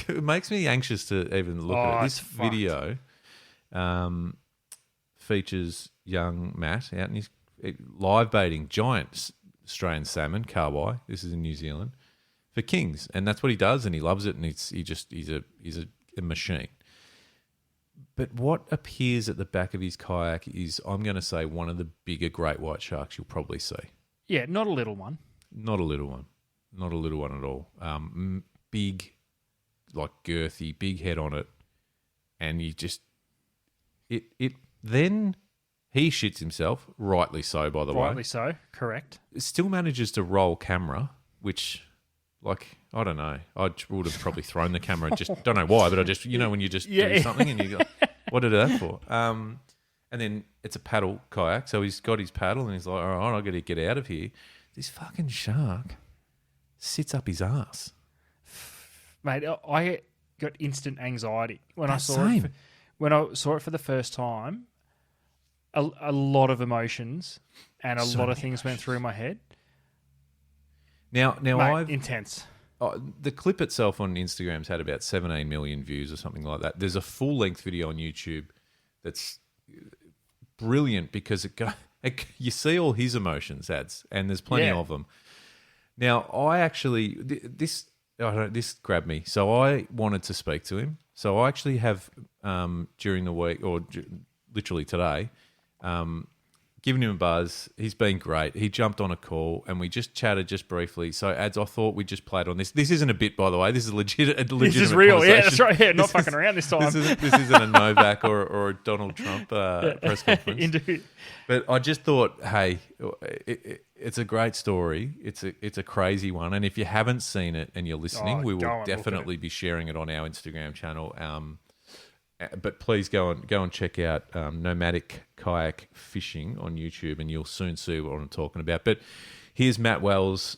it makes me anxious to even look at it. This video features young Matt out in his live baiting giant Australian salmon, carwai. This is in New Zealand for kings, and that's what he does, and he loves it, and he's a machine. But what appears at the back of his kayak is, I'm going to say, one of the bigger great white sharks you'll probably see. Yeah, not a little one. Not a little one. Not a little one at all. Big, like girthy, big head on it. And you just... Then he shits himself, rightly so, by the way. Rightly so, correct. Still manages to roll camera, which... I don't know. I would have probably thrown the camera. Just don't know why, but I just, when you just do something and you go, what did that for? And then it's a paddle kayak. So he's got his paddle and he's like, all right, I've got to get out of here. This fucking shark sits up his ass. Mate, I got instant anxiety when I saw it. When I saw it for the first time, a lot of emotions and a lot of things went through my head. Now, Mate, intense. The clip itself on Instagram's had about 17 million views or something like that. There's a full-length video on YouTube that's brilliant because you see all his emotions ads, and there's plenty of them. Now, I actually this grabbed me, so I wanted to speak to him. So I actually have during the week, or literally today, given him a buzz. He's been great. He jumped on a call and we just chatted just briefly. So, ads, I thought we just played on this. This isn't a bit, by the way. This is a legitimate This is real. Yeah, that's right. Yeah, not fucking around this time. This isn't a Novak or a Donald Trump press conference. Indeed. But I just thought, hey, it's a great story. It's a crazy one. And if you haven't seen it and you're listening, we will definitely be sharing it on our Instagram channel. But please go and check out Nomadic Kayak Fishing on YouTube, and you'll soon see what I'm talking about. But here's Matt Wells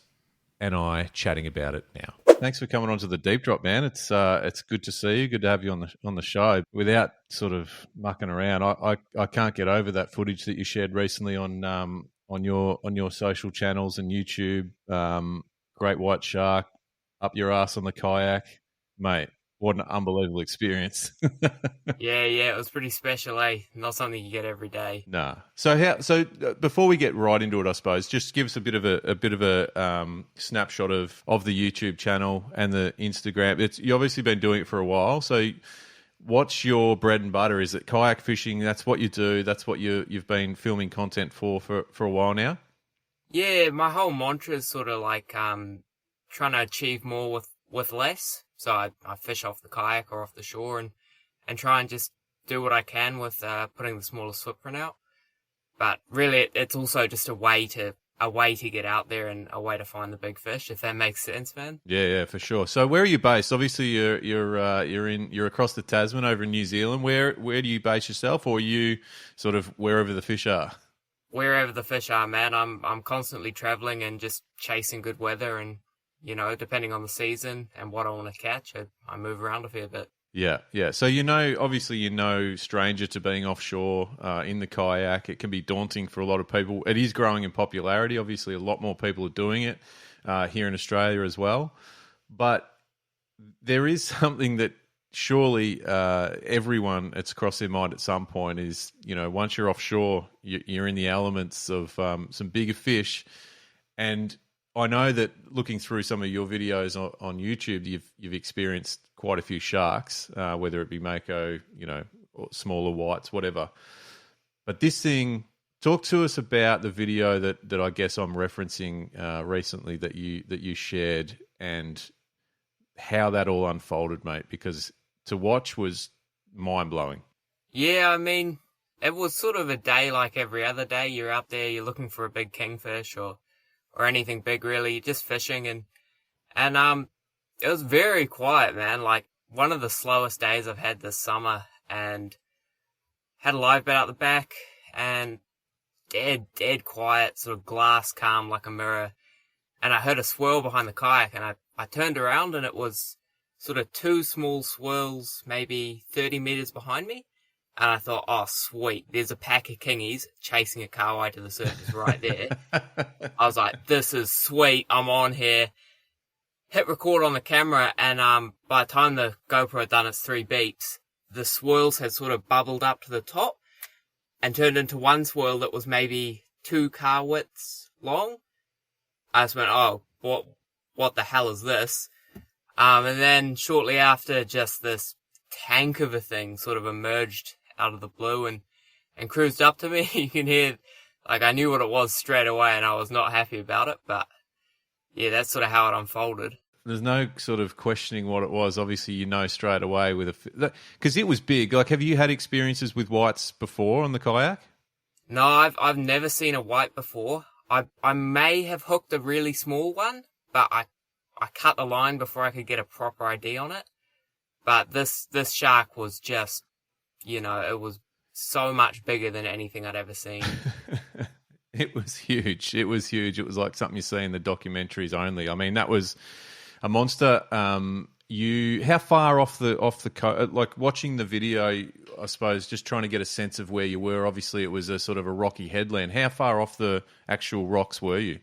and I chatting about it now. Thanks for coming on to the Deep Drop, man. It's good to see you. Good to have you on the show. Without sort of mucking around, I can't get over that footage that you shared recently on your social channels and YouTube. Great white shark up your ass on the kayak, mate. What an unbelievable experience. Yeah, it was pretty special, eh? Not something you get every day. Nah. So before we get right into it, I suppose just give us a bit of a snapshot of the YouTube channel and the Instagram. You obviously been doing it for a while. So what's your bread and butter? Is it kayak fishing? That's what you do. That's what you've been filming content for a while now. Yeah, my whole mantra is sort of like trying to achieve more with less. So I fish off the kayak or off the shore and try and just do what I can with putting the smallest footprint out. But really, it's also just a way to get out there and a way to find the big fish, if that makes sense, man. Yeah, for sure. So where are you based? Obviously, you're across the Tasman over in New Zealand. Where do you base yourself, or are you sort of wherever the fish are? Wherever the fish are, man. I'm constantly traveling and just chasing good weather, and depending on the season and what I want to catch, I move around a fair bit. Yeah. So obviously stranger to being offshore in the kayak. It can be daunting for a lot of people. It is growing in popularity. Obviously, a lot more people are doing it here in Australia as well. But there is something that surely everyone, it's crossed their mind at some point is, once you're offshore, you're in the elements of some bigger fish. And I know that looking through some of your videos on YouTube, you've experienced quite a few sharks, whether it be mako, or smaller whites, whatever. But this thing, talk to us about the video that I guess I'm referencing recently that you shared and how that all unfolded, mate, because to watch was mind-blowing. Yeah, I mean, it was sort of a day like every other day. You're out there, you're looking for a big kingfish or anything big, really. You're just fishing and it was very quiet, man. Like one of the slowest days I've had this summer, and had a live bait out the back and dead quiet, sort of glass calm like a mirror. And I heard a swirl behind the kayak, and I turned around, and it was sort of two small swirls, maybe 30 meters behind me. And I thought, oh, sweet, there's a pack of kingies chasing a kahawai to the surface right there. I was like, this is sweet, I'm on here. Hit record on the camera, and by the time the GoPro had done its 3 beeps, the swirls had sort of bubbled up to the top and turned into one swirl that was maybe 2 car widths long. I just went, oh, what the hell is this? And then shortly after, just this tank of a thing sort of emerged out of the blue and cruised up to me. You can hear, like, I knew what it was straight away, and I was not happy about it, but yeah, that's sort of how it unfolded. There's no sort of questioning what it was. Obviously, straight away because it was big. Like, have you had experiences with whites before on the kayak? No, I've never seen a white before. I may have hooked a really small one, but I cut the line before I could get a proper ID on it. But this shark was just, it was so much bigger than anything I'd ever seen. It was huge. It was like something you see in the documentaries only. I mean, that was a monster. How far off the coast? Like watching the video, I suppose, just trying to get a sense of where you were. Obviously, it was a sort of a rocky headland. How far off the actual rocks were you?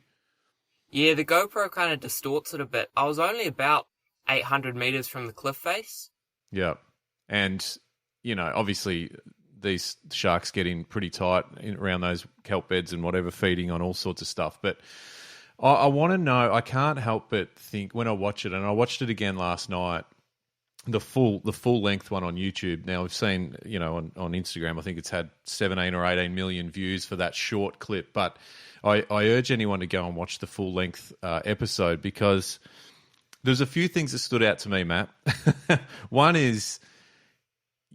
Yeah, the GoPro kind of distorts it a bit. I was only about 800 meters from the cliff face. Yeah, and obviously these sharks get in pretty tight around those kelp beds and whatever, feeding on all sorts of stuff. But I want to know, I can't help but think when I watch it, and I watched it again last night, the full length one on YouTube. Now I've seen, on Instagram, I think it's had 17 or 18 million views for that short clip. But I urge anyone to go and watch the full length episode, because there's a few things that stood out to me, Matt. One is,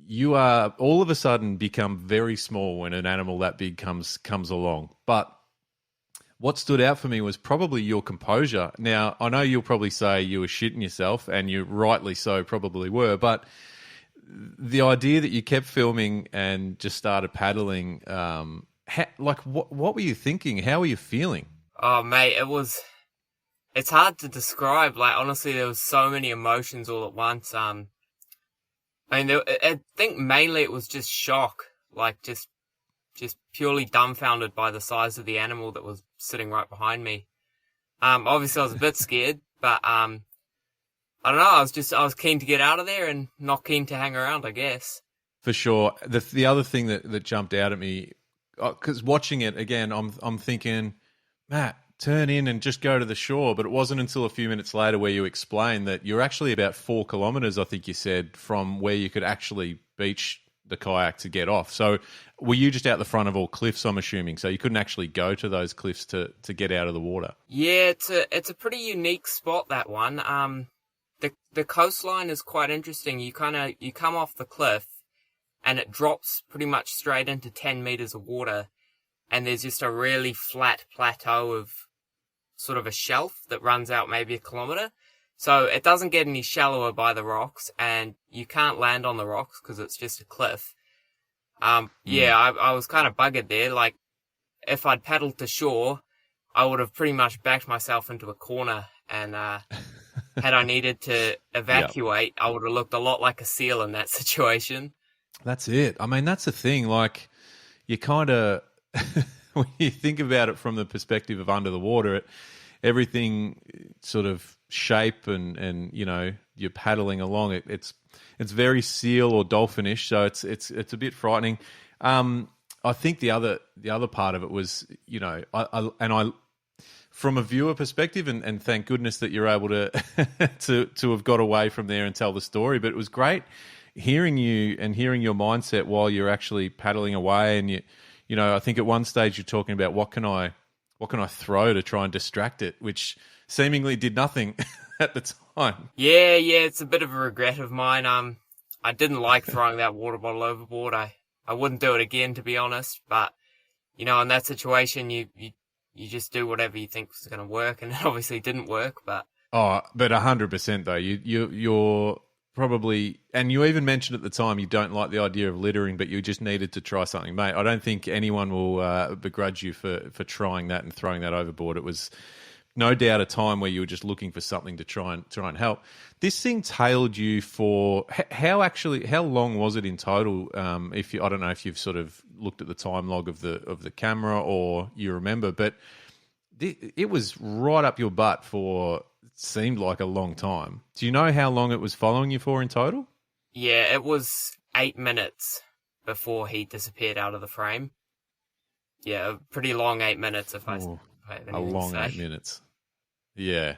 you are all of a sudden become very small when an animal that big comes along. But what stood out for me was probably your composure. Now, I know you'll probably say you were shitting yourself, and you rightly so probably were, but the idea that you kept filming and just started paddling, what were you thinking? How were you feeling? Oh, mate, it's hard to describe. Like, honestly, there was so many emotions all at once. I think mainly it was just shock, like just purely dumbfounded by the size of the animal that was sitting right behind me. Obviously I was a bit scared, but I I don't know. I was keen to get out of there and not keen to hang around, I guess. For sure. The other thing that jumped out at me, because watching it again, I'm thinking, Matt, turn in and just go to the shore. But it wasn't until a few minutes later where you explained that you're actually about 4 kilometres, I think you said, from where you could actually beach the kayak to get off. So were you just out the front of all cliffs, I'm assuming? So you couldn't actually go to those cliffs to get out of the water? Yeah, it's a pretty unique spot, that one. The coastline is quite interesting. You come off the cliff and it drops pretty much straight into 10 meters of water, and there's just a really flat plateau of sort of a shelf that runs out maybe a kilometer. So it doesn't get any shallower by the rocks, and you can't land on the rocks because it's just a cliff. Yeah, I was kind of buggered there. Like, if I'd paddled to shore, I would have pretty much backed myself into a corner, and had I needed to evacuate, I would have looked a lot like a seal in that situation. That's it. I mean, that's the thing. Like, you kind of, when you think about it from the perspective of under the water, everything sort of shape and you know, you're paddling along. It's very seal or dolphinish, so it's a bit frightening. I think the other part of it was, you know, I from a viewer perspective, and thank goodness that you're able to to have got away from there and tell the story. But it was great hearing you and hearing your mindset while you're actually paddling away. And you know, I think at one stage you're talking about what can I throw to try and distract it, which seemingly did nothing at the time. Yeah, it's a bit of a regret of mine. I didn't like throwing that water bottle overboard. I wouldn't do it again, to be honest. But you know, in that situation, you just do whatever you think is going to work, and it obviously didn't work. But 100% though, you're probably, and you even mentioned at the time you don't like the idea of littering, but you just needed to try something, mate. I don't think anyone will begrudge you for trying that and throwing that overboard. It was no doubt a time where you were just looking for something to try and help. This thing tailed you for how long was it in total? I don't know if you've sort of looked at the time log of the camera or you remember, but it was right up your butt for, it seemed like a long time. Do you know how long it was following you for in total? Yeah, it was 8 minutes before he disappeared out of the frame. Yeah, a pretty long 8 minutes if I have anything a long to say. 8 minutes. Yeah.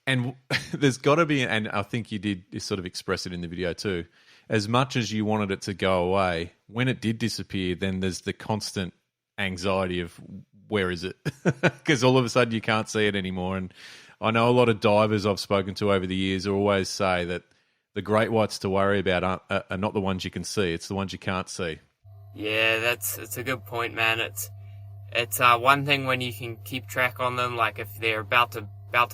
And there's got to be, and I think you did sort of express it in the video too, as much as you wanted it to go away, when it did disappear, then there's the constant anxiety of where is it? Because all of a sudden you can't see it anymore. And I know a lot of divers I've spoken to over the years always say that the great whites to worry about are not the ones you can see, it's the ones you can't see. Yeah, it's a good point, man. It's one thing when you can keep track on them, like if they're about to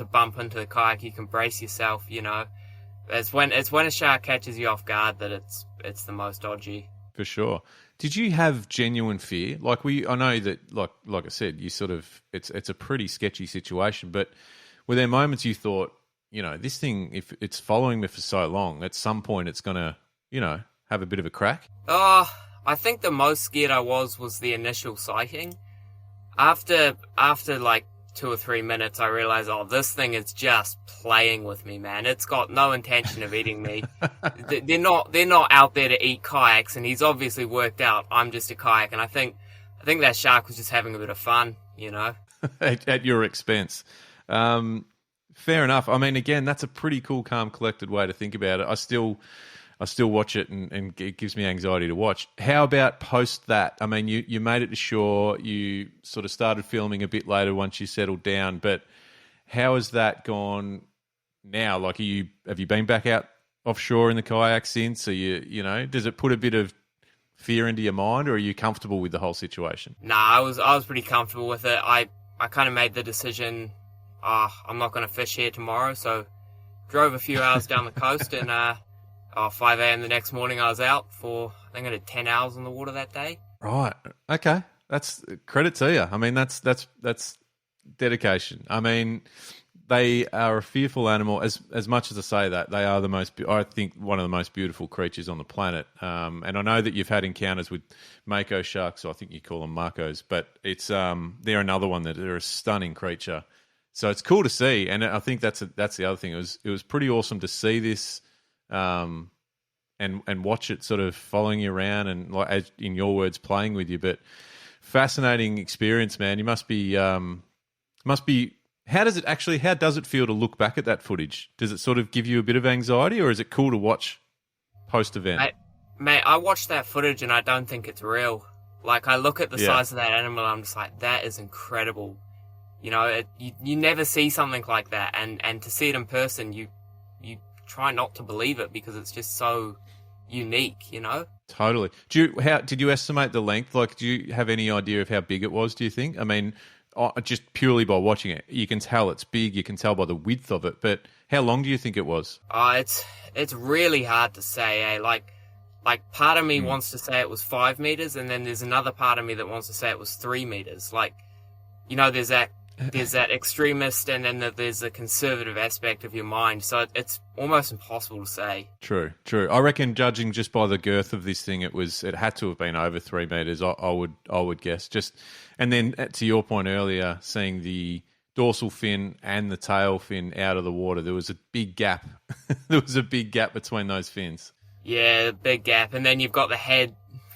bump into the kayak, you can brace yourself, you know. It's when a shark catches you off guard that it's the most dodgy. For sure. Did you have genuine fear? I know that, like I said, you sort of, it's a pretty sketchy situation, but were there moments you thought, you know, this thing, if it's following me for so long, at some point it's going to, you know, have a bit of a crack? I think the most scared I was the initial sighting. After like 2 or 3 minutes, I realized, this thing is just playing with me, man. It's got no intention of eating me. They're not out there to eat kayaks, and he's obviously worked out I'm just a kayak, and I think that shark was just having a bit of fun, you know. at your expense. Fair enough. I mean, again, that's a pretty cool, calm, collected way to think about it. I still watch it, and it gives me anxiety to watch. How about post that? I mean, you made it to shore. You sort of started filming a bit later once you settled down. But how has that gone now? Like, have you been back out offshore in the kayak since? Are you know, does it put a bit of fear into your mind, or are you comfortable with the whole situation? Nah, I was pretty comfortable with it. I kind of made the decision, I'm not going to fish here tomorrow, so drove a few hours down the coast, and 5 a.m. the next morning I was out for, I think I did 10 hours on the water that day. Right. Okay. That's credit to you. I mean, that's dedication. I mean, they are a fearful animal. As much as I say that, they are I think one of the most beautiful creatures on the planet. And I know that you've had encounters with mako sharks, or I think you call them makos, but it's they're another one that are a stunning creature. So it's cool to see, and I think that's the other thing. It was pretty awesome to see this, and watch it sort of following you around and, like, as in your words, playing with you. But fascinating experience, man. You must be. How does it feel to look back at that footage? Does it sort of give you a bit of anxiety, or is it cool to watch post event? Mate, I watched that footage and I don't think it's real. Like, I look at the size of that animal, I'm just like, that is incredible. You know, you never see something like that, and to see it in person, you try not to believe it because it's just so unique, you know? Totally. Did you estimate the length? Like, do you have any idea of how big it was, do you think? I mean, just purely by watching it, you can tell it's big, you can tell by the width of it, but how long do you think it was? It's really hard to say, eh? Like part of me wants to say it was 5 meters, and then there's another part of me that wants to say it was 3 meters. Like, you know, there's that extremist, and then there's the conservative aspect of your mind. So it's almost impossible to say. True. I reckon, judging just by the girth of this thing, it had to have been over 3 meters. I would guess. And then to your point earlier, seeing the dorsal fin and the tail fin out of the water, there was a big gap. There was a big gap between those fins. Yeah, big gap. And then you've got the head.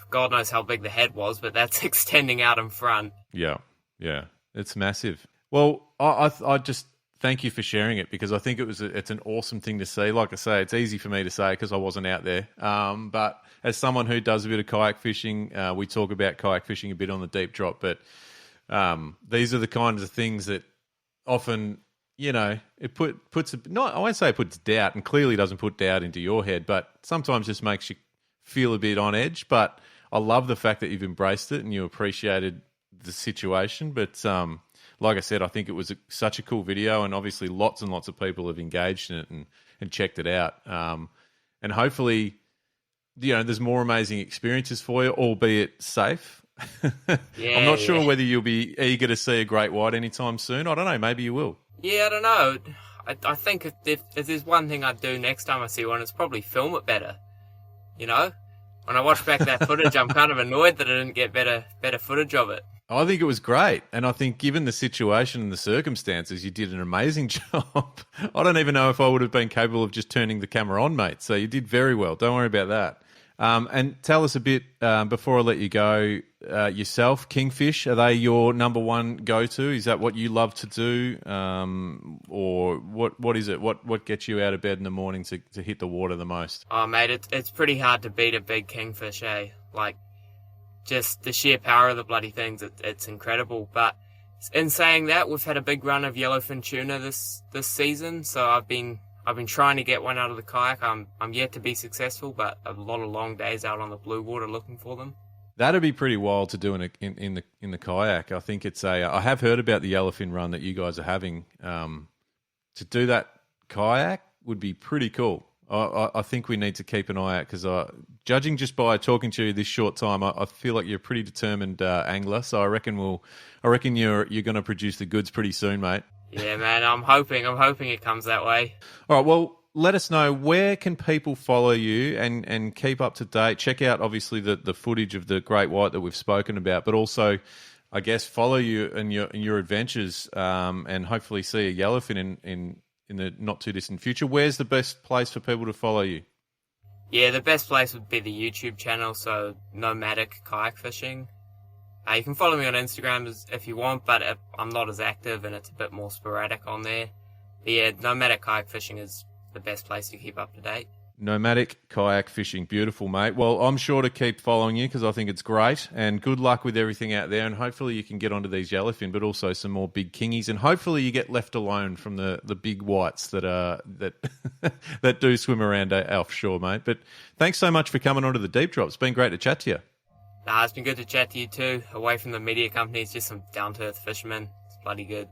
God knows how big the head was, but that's extending out in front. Yeah. It's massive. Well, I just thank you for sharing it, because I think it's an awesome thing to see. Like I say, it's easy for me to say because I wasn't out there. But as someone who does a bit of kayak fishing, we talk about kayak fishing a bit on the deep drop, but these are the kinds of things that often, you know, it I won't say it puts doubt, and clearly doesn't put doubt into your head, but sometimes just makes you feel a bit on edge. But I love the fact that you've embraced it and you appreciated the situation. But like I said, I think it was such a cool video, and obviously lots and lots of people have engaged in it and checked it out. And hopefully, you know, there's more amazing experiences for you, albeit safe. Yeah, I'm not sure whether you'll be eager to see a great white anytime soon. I don't know. Maybe you will. Yeah, I don't know. I think if there's one thing I'd do next time I see one, it's probably film it better. You know? When I watch back that footage, I'm kind of annoyed that I didn't get better footage of it. I think it was great. And I think given the situation and the circumstances, you did an amazing job. I don't even know if I would have been capable of just turning the camera on, mate. So you did very well. Don't worry about that. And tell us a bit, before I let you go, yourself, Kingfish, are they your number one go-to? Is that what you love to do? Or what is it? What gets you out of bed in the morning to hit the water the most? Oh, mate, it's pretty hard to beat a big kingfish, eh? Like, just the sheer power of the bloody things, it's incredible. But in saying that, we've had a big run of yellowfin tuna this season, so I've been trying to get one out of the kayak. I'm yet to be successful, but a lot of long days out on the blue water looking for them. That'd be pretty wild to do in the kayak. I think it's I have heard about the yellowfin run that you guys are having. To do that kayak would be pretty cool. I think we need to keep an eye out, because judging just by talking to you this short time, I feel like you're a pretty determined angler. So I reckon you're going to produce the goods pretty soon, mate. Yeah, man. I'm hoping it comes that way. All right. Well, let us know, where can people follow you and keep up to date. Check out obviously the footage of the great white that we've spoken about, but also, I guess, follow you in your adventures, and hopefully see a yellowfin in the not too distant future. Where's the best place for people to follow you? Yeah, the best place would be the YouTube channel, so Nomadic Kayak Fishing. You can follow me on Instagram if you want, but I'm not as active and it's a bit more sporadic on there. But yeah, Nomadic Kayak Fishing is the best place to keep up to date. Nomadic Kayak Fishing. Beautiful, mate. Well, I'm sure to keep following you because I think it's great, and good luck with everything out there, and hopefully you can get onto these yellowfin, but also some more big kingies, and hopefully you get left alone from the big whites that do swim around offshore, mate. But thanks so much for coming onto the Deep Drop. It's been great to chat to you. It's been good to chat to you too. Away from the media companies, just some down-to-earth fishermen. It's bloody good.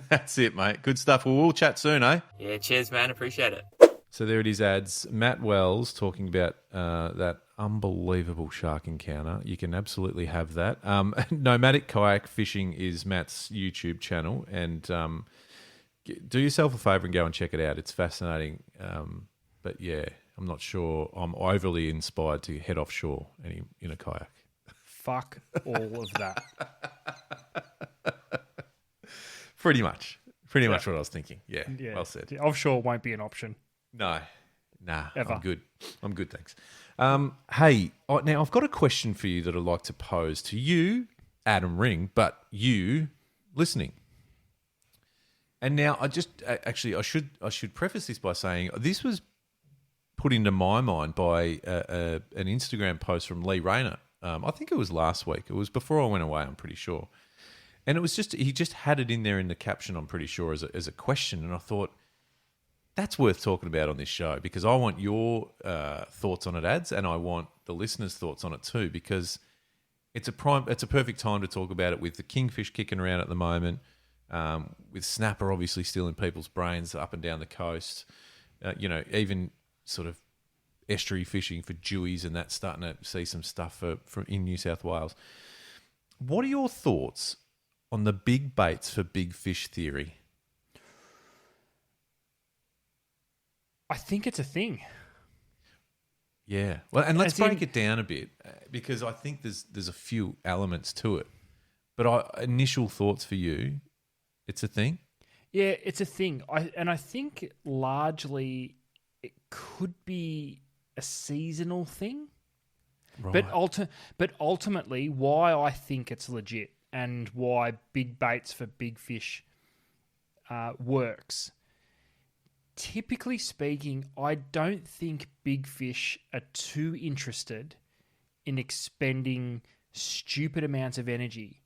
That's it, mate. Good stuff. Well, we'll chat soon, eh? Yeah, cheers, man. Appreciate it. So there it is, ads. Matt Wells talking about that unbelievable shark encounter. You can absolutely have that. Nomadic Kayak Fishing is Matt's YouTube channel, and do yourself a favour and go and check it out. It's fascinating. But yeah, I'm not sure I'm overly inspired to head offshore in a kayak. Fuck all of that. Pretty much. Pretty much what I was thinking. Yeah, well said. Yeah, offshore won't be an option. No. Nah, ever. I'm good, thanks. Hey, now I've got a question for you that I'd like to pose to you, Adam Ring, but you listening. And now I should preface this by saying this was put into my mind by an Instagram post from Lee Rayner. I think it was last week. It was before I went away, I'm pretty sure. And it was he just had it in there in the caption, I'm pretty sure, as a question. And I thought, that's worth talking about on this show because I want your thoughts on it, Ads, and I want the listeners' thoughts on it too because it's a perfect time to talk about it with the kingfish kicking around at the moment, with snapper obviously still in people's brains up and down the coast, even sort of estuary fishing for dewies and that's starting to see some stuff from in New South Wales. What are your thoughts on the big baits for big fish theory? I think it's a thing. Yeah. Well, and let's break it down a bit because I think there's a few elements to it. But initial thoughts for you, it's a thing? Yeah, it's a thing. I think largely it could be a seasonal thing. Right. But ultimately, why I think it's legit and why big baits for big fish works. Typically speaking, I don't think big fish are too interested in expending stupid amounts of energy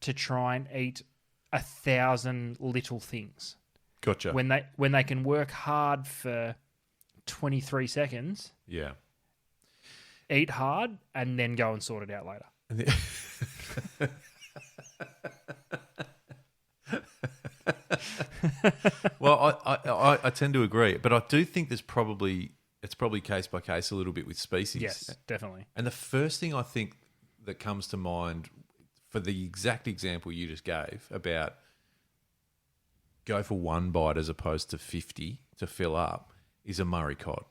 to try and eat 1,000 little things. Gotcha. When they can work hard for 23 seconds, yeah, eat hard, and then go and sort it out later. Well, I tend to agree, but I do think it's probably case by case a little bit with species. Yes, definitely. And the first thing I think that comes to mind for the exact example you just gave about go for one bite as opposed to 50 to fill up is a Murray cod.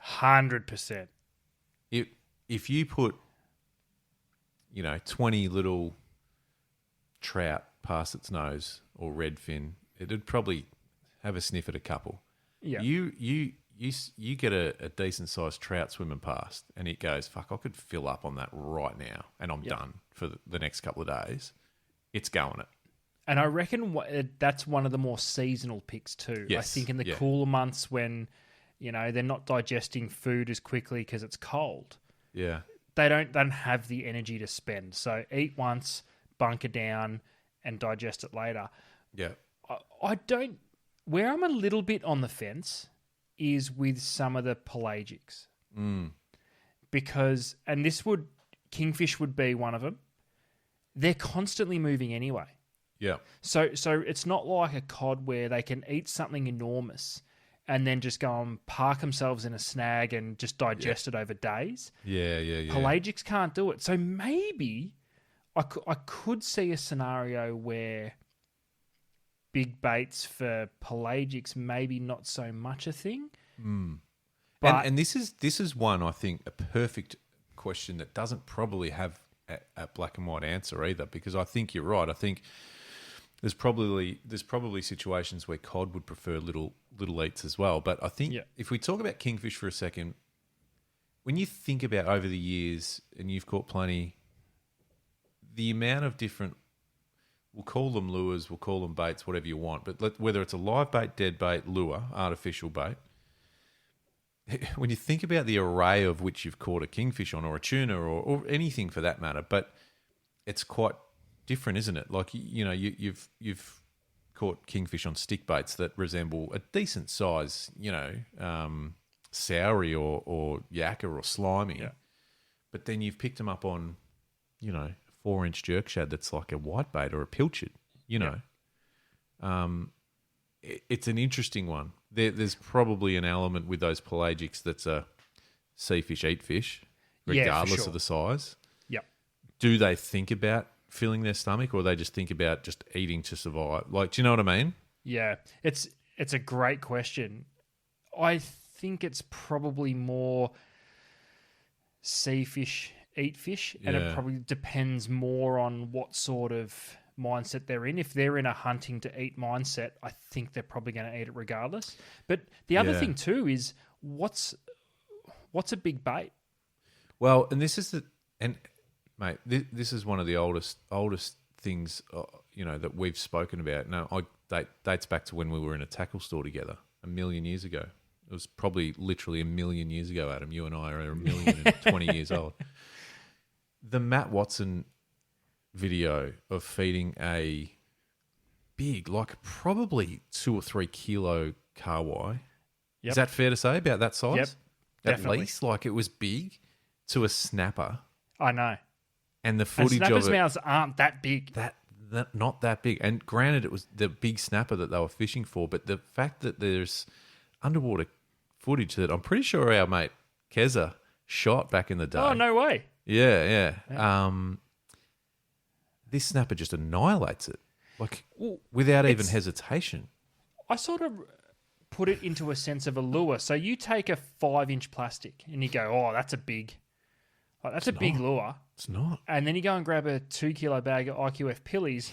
100%. If you put 20 little trout past its nose or redfin, it'd probably have a sniff at a couple. Yeah. You get a decent sized trout swimming past, and it goes, "Fuck, I could fill up on that right now, and I'm done for the next couple of days." It's going it. And I reckon that's one of the more seasonal picks too. Yes. I think in the cooler months when they're not digesting food as quickly because it's cold. Yeah. They don't have the energy to spend. So eat once, bunker down, and digest it later. Yeah. I don't. Where I'm a little bit on the fence is with some of the pelagics. Because, and kingfish would be one of them. They're constantly moving anyway. Yeah. So it's not like a cod where they can eat something enormous and then just go and park themselves in a snag and just digest it over days. Yeah. Pelagics can't do it. So maybe I could see a scenario where big baits for pelagics maybe not so much a thing. But and this is one, I think, a perfect question that doesn't probably have a black and white answer either, because I think you're right. I think there's probably situations where cod would prefer little eats as well. But I think if we talk about kingfish for a second, when you think about over the years, and you've caught plenty, the amount of different, we'll call them lures, we'll call them baits, whatever you want, but whether it's a live bait, dead bait, lure, artificial bait, when you think about the array of which you've caught a kingfish on, or a tuna, or anything for that matter, but it's quite different, isn't it? Like, you've caught kingfish on stick baits that resemble a decent size, soury or yakka or slimy, but then you've picked them up on, a 4-inch jerk shad that's like a white bait or a pilchard, It's an interesting one. There's probably an element with those pelagics that's a see fish, eat fish, regardless of the size. Yep. Do they think about filling their stomach, or they just think about just eating to survive? Like, do you know what I mean? Yeah, it's a great question. I think it's probably more see fish, eat fish, and it probably depends more on what sort of mindset they're in. If they're in a hunting to eat mindset, I think they're probably going to eat it regardless. But the other thing too is what's a big bait? Well, and this is mate, this is one of the oldest things that we've spoken about. Now, dates back to when we were in a tackle store together 1 million years ago. It was probably literally 1 million years ago, Adam. You and I are 1,020,000 years old. The Matt Watson video of feeding a big, like probably 2 or 3 kilo kahawai. Yep. Is that fair to say about that size? Yep, definitely. At least, like it was big to a snapper. I know. And the footage snappers' of it, mouths aren't that big. That not that big. And granted, it was the big snapper that they were fishing for, but the fact that there's underwater footage that I'm pretty sure our mate Keza shot back in the day. Oh, no way. Yeah. This snapper just annihilates it, without even hesitation. I sort of put it into a sense of a lure. So you take a 5-inch plastic and you go, oh, that's a big lure. It's not. And then you go and grab a 2 kilo bag of IQF pillies,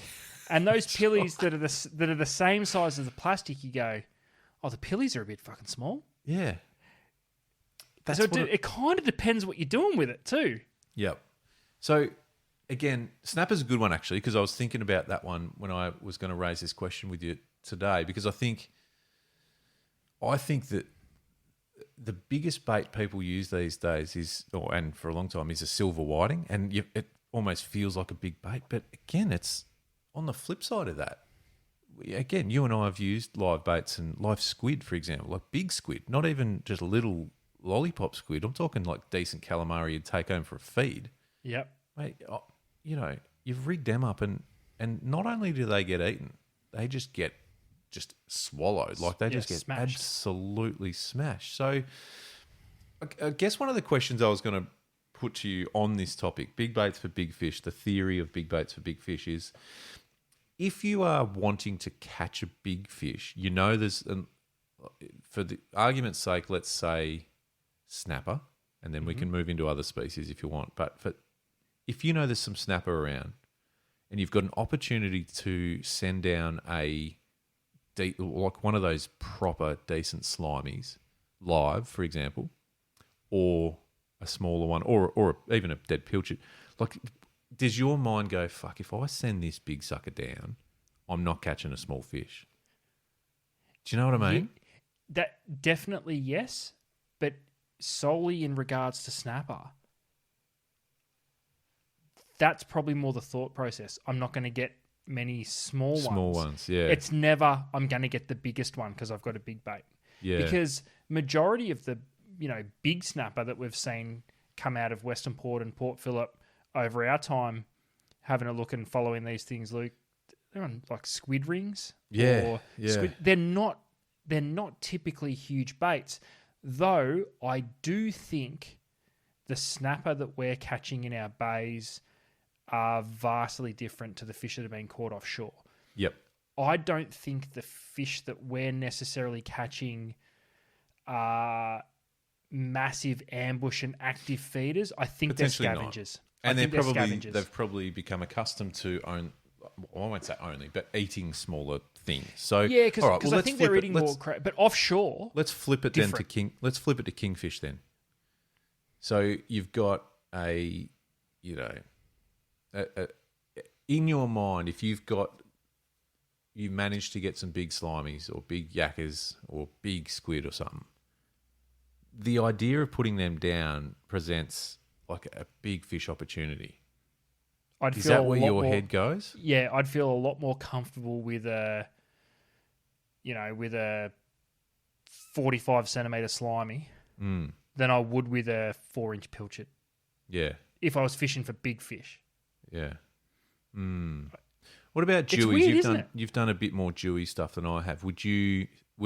and those pillies that are the same size as the plastic, you go, oh, the pillies are a bit fucking small. Yeah. It kind of depends what you're doing with it too. Yep. So again, snapper's a good one actually, because I was thinking about that one when I was going to raise this question with you today, because I think that the biggest bait people use these days and for a long time, is a silver whiting, and it almost feels like a big bait. But again, it's on the flip side of that. Again, you and I have used live baits and live squid, for example, like big squid, not even just a little lollipop squid. I'm talking like decent calamari you'd take home for a feed. Yep. Mate, you've rigged them up, and not only do they get eaten, they just get swallowed. Like they just get smashed. Absolutely smashed. So I guess one of the questions I was going to put to you on this topic, big baits for big fish, the theory of big baits for big fish is, if you are wanting to catch a big fish, there's, for the argument's sake, let's say snapper, and then we can move into other species if you want. But if there's some snapper around and you've got an opportunity to send down like one of those proper decent slimies live, for example, or a smaller one, or even a dead pilchard, like, does your mind go, fuck, if I send this big sucker down, I'm not catching a small fish? Do you know what I mean? That definitely yes, but solely in regards to snapper, that's probably more the thought process. I'm not going to get many small ones, yeah. It's never I'm going to get the biggest one because I've got a big bait. Yeah. Because majority of the big snapper that we've seen come out of Western Port and Port Phillip over our time having a look and following these things, Luke, they're on like squid rings. Yeah. Squid. They're not typically huge baits, though I do think the snapper that we're catching in our bays are vastly different to the fish that are being caught offshore. Yep. I don't think the fish that we're necessarily catching are massive ambush and active feeders. I think they're scavengers. And they've probably become accustomed to I won't say only, but eating smaller things. So yeah, because I think they're eating more crab. But offshore, let's flip it different. Let's flip it to kingfish then. So you've got in your mind, if you managed to get some big slimies or big yakkers or big squid or something, the idea of putting them down presents like a big fish opportunity. Is that where your head goes? Yeah, I'd feel a lot more comfortable with a 45 centimetre slimy than I would with a 4-inch pilchard. Yeah. If I was fishing for big fish. Yeah. What about dewies? Weird, you've done a bit more dewy stuff than I have. Would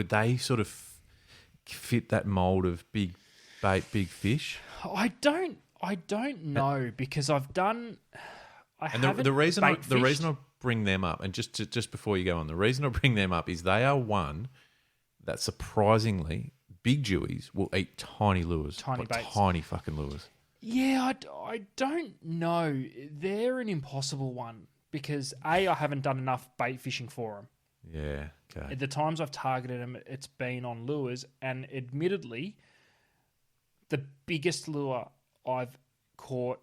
they sort of fit that mold of big bait, big fish? I don't know because the reason I bring them up, and just before you go on, the reason I bring them up is they are one that surprisingly big dewies will eat tiny lures, tiny fucking lures. Yeah, I don't know. They're an impossible one because I haven't done enough bait fishing for them. Yeah. Okay. At the times I've targeted them, it's been on lures, and admittedly, the biggest lure I've caught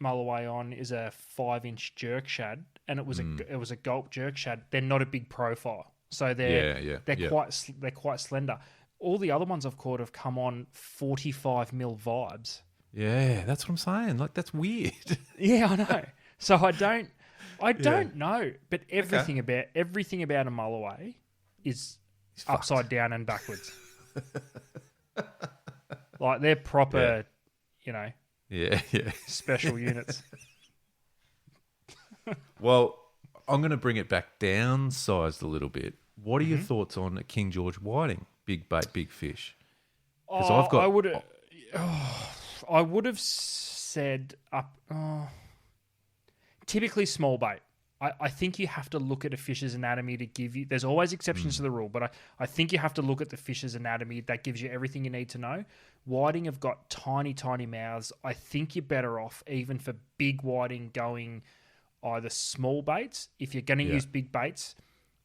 mulloway on is a 5-inch jerk shad, and it was a gulp jerk shad. They're not a big profile, so they're quite slender. All the other ones I've caught have come on 45 mil vibes. Yeah, that's what I'm saying. Like, that's weird. Yeah, I know. So I don't know, but everything about a mulloway is upside down and backwards. Like, they're proper, special units. Well, I'm going to bring it back downsized a little bit. What are your thoughts on a King George whiting? Big bait, big fish. Because I would have said typically small bait. I think you have to look at a fish's anatomy to give you... There's always exceptions to the rule, but I think you have to look at the fish's anatomy. That gives you everything you need to know. Whiting have got tiny, tiny mouths. I think you're better off, even for big whiting, going either small baits. If you're going to use big baits,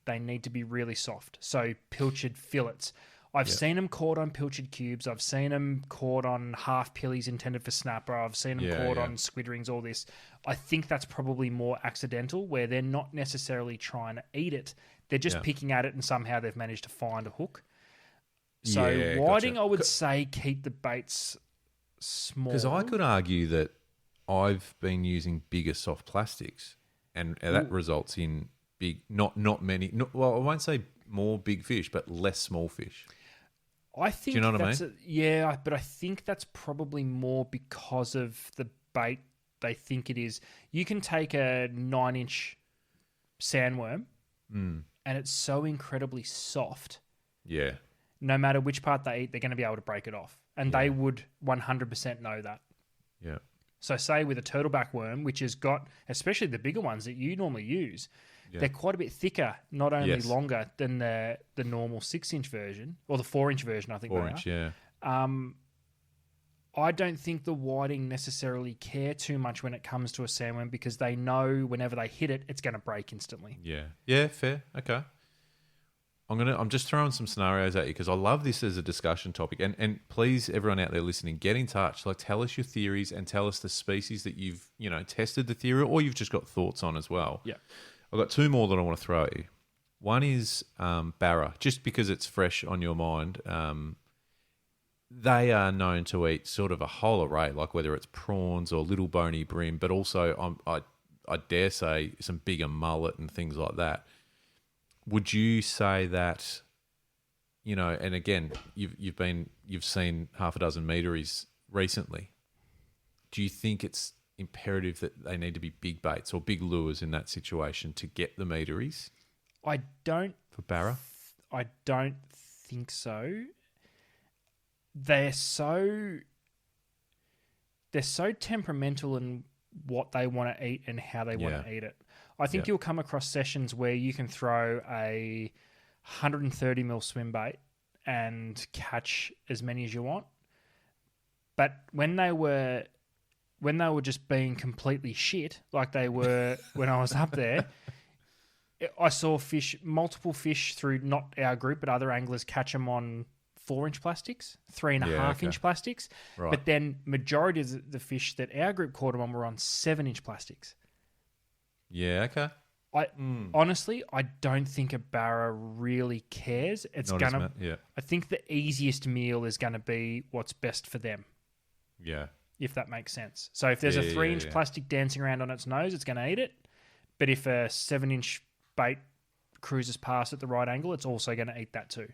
they need to be really soft. So pilchard fillets. I've seen them caught on pilchard cubes. I've seen them caught on half pillies intended for snapper. I've seen them caught on squid rings, all this. I think that's probably more accidental, where they're not necessarily trying to eat it. They're just picking at it, and somehow they've managed to find a hook. So whiting, I would say keep the baits small. Because I could argue that I've been using bigger soft plastics, and that results in big, not many. Well, I won't say more big fish, but less small fish. I think do you know what I mean? But I think that's probably more because of the bait they think it is. You can take a 9-inch sandworm, and it's so incredibly soft. Yeah. No matter which part they eat, they're going to be able to break it off, and they would 100% know that. Yeah. So, say with a turtleback worm, which has got, especially the bigger ones that you normally use, they're quite a bit thicker, not only longer than the normal 6-inch version, or the 4-inch version, I think. 4-inch, yeah. I don't think the whiting necessarily care too much when it comes to a sandworm, because they know whenever they hit it, it's going to break instantly. Yeah. Yeah, fair. Okay. I'm just throwing some scenarios at you because I love this as a discussion topic. And please, everyone out there listening, get in touch. Like, tell us your theories and tell us the species that you've, tested the theory, or you've just got thoughts on as well. Yeah. I've got two more that I want to throw at you. One is barra, just because it's fresh on your mind. They are known to eat sort of a whole array, like whether it's prawns or little bony bream, but also I dare say some bigger mullet and things like that. Would you say that, and again, you've seen half a dozen meteries recently. Do you think it's imperative that they need to be big baits or big lures in that situation to get the meteries? I don't for barra. I don't think so. They're so temperamental in what they want to eat and how they want to eat it. I think you'll come across sessions where you can throw a 130 mil swim bait and catch as many as you want. But when they were just being completely shit, like they were when I was up there, I saw multiple fish through not our group, but other anglers catch them on 4-inch plastics, 3.5-inch plastics. Right. But then majority of the fish that our group caught them on were on 7-inch plastics. Yeah, okay. Honestly, I don't think a barra really cares. It's I think the easiest meal is gonna be what's best for them. Yeah. If that makes sense. So if there's a 3-inch plastic dancing around on its nose, it's gonna eat it. But if a 7-inch bait cruises past at the right angle, it's also gonna eat that too.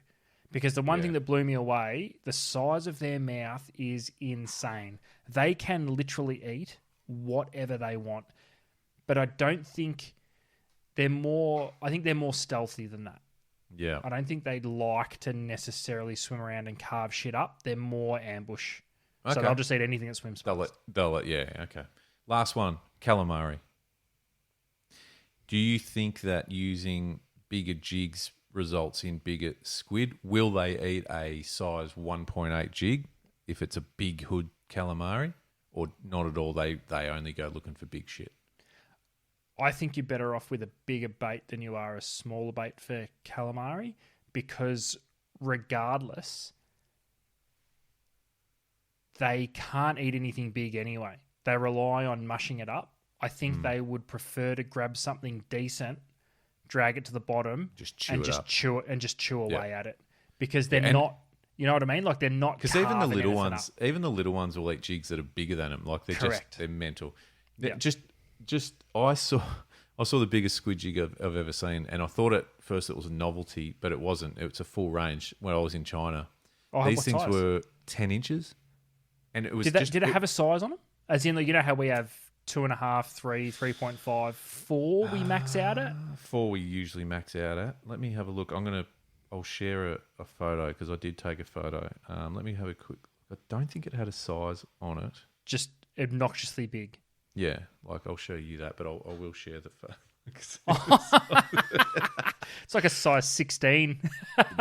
Because the one thing that blew me away, the size of their mouth is insane. They can literally eat whatever they want. But I don't think they're more stealthy than that. Yeah. I don't think they'd like to necessarily swim around and carve shit up. They're more ambush. Okay. So they'll just eat anything that swims past. Okay. Last one, calamari. Do you think that using bigger jigs results in bigger squid? Will they eat a size 1.8 jig if it's a big hood calamari? Or not at all, they only go looking for big shit? I think you're better off with a bigger bait than you are a smaller bait for calamari, because regardless, they can't eat anything big anyway. They rely on mushing it up. I think they would prefer to grab something decent, drag it to the bottom, chew away at it, because they're not. You know what I mean? Like they're not. Because even the little ones will eat jigs that are bigger than them. Like they're mental. I saw the biggest squid jig I've ever seen, and I thought at first it was a novelty, but it wasn't. It's a full range. When I was in China, these things were 10 inches, and it was. Did it have a size on them? As in, like, you know how we have 2.5, 3, 3.5, 4 we max out at? 4 we usually max out at. Let me have a look. I'll share a photo because I did take a photo. Let me have a quick. I don't think it had a size on it. Just obnoxiously big. Yeah, like I'll show you that, but I will share the photo. It's like a size 16.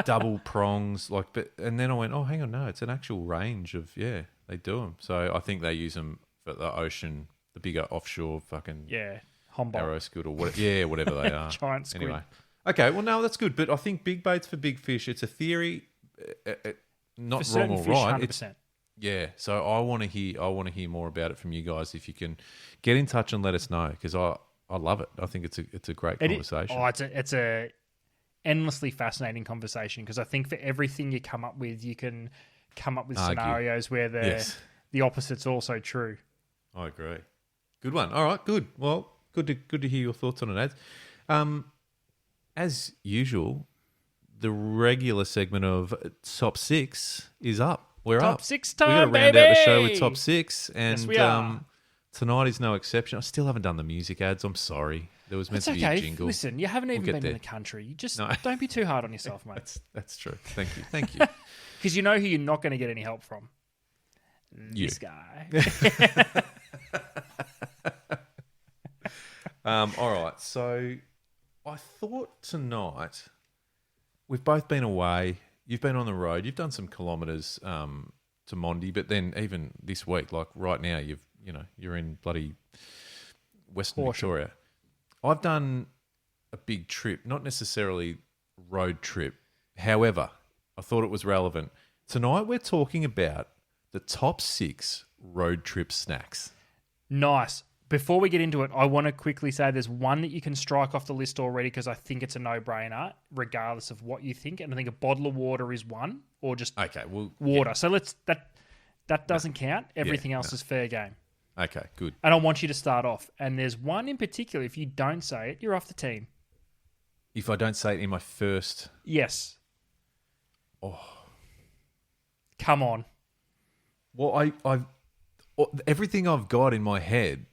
Double prongs, and then I went, oh, hang on, no, it's an actual range of, they do them. So I think they use them for the ocean, the bigger offshore fucking arrow squid or whatever they are. Giant squid. Anyway, okay, well, no, that's good, but I think big baits for big fish. It's a theory, not for wrong or fish, right. 100%. So I want to hear more about it from you guys. If you can get in touch and let us know, because I love it. I think it's a great conversation. It's a endlessly fascinating conversation, because I think for everything you come up with, you can come up with scenarios where the opposite's also true. I agree. Good one. All right, good. Well, good to hear your thoughts on it, Ads. As usual, the regular segment of Top 6 is up. We're Top up. 6 time, We're going to round out the show with Top 6. And yes, we are. Tonight is no exception. I still haven't done the music ads. I'm sorry. There was meant to be a jingle. Listen, you haven't even been in the country. You just don't be too hard on yourself, mate. That's true. Thank you. Because you know who you're not going to get any help from. This guy. All right. So I thought tonight, we've both been away. You've been on the road. You've done some kilometres to Mondi, but then even this week, like right now, you're in bloody Western Victoria. I've done a big trip, not necessarily road trip. However, I thought it was relevant. Tonight we're talking about the top 6 road trip snacks. Nice. Before we get into it, I want to quickly say there's one that you can strike off the list already, because I think it's a no-brainer, regardless of what you think. And I think a bottle of water is one, or just water. Yeah. So that doesn't count. Everything else is fair game. Okay, good. And I want you to start off. And there's one in particular, if you don't say it, you're off the team. If I don't say it in my first... Yes. Oh. Come on. Well, everything I've got in my head,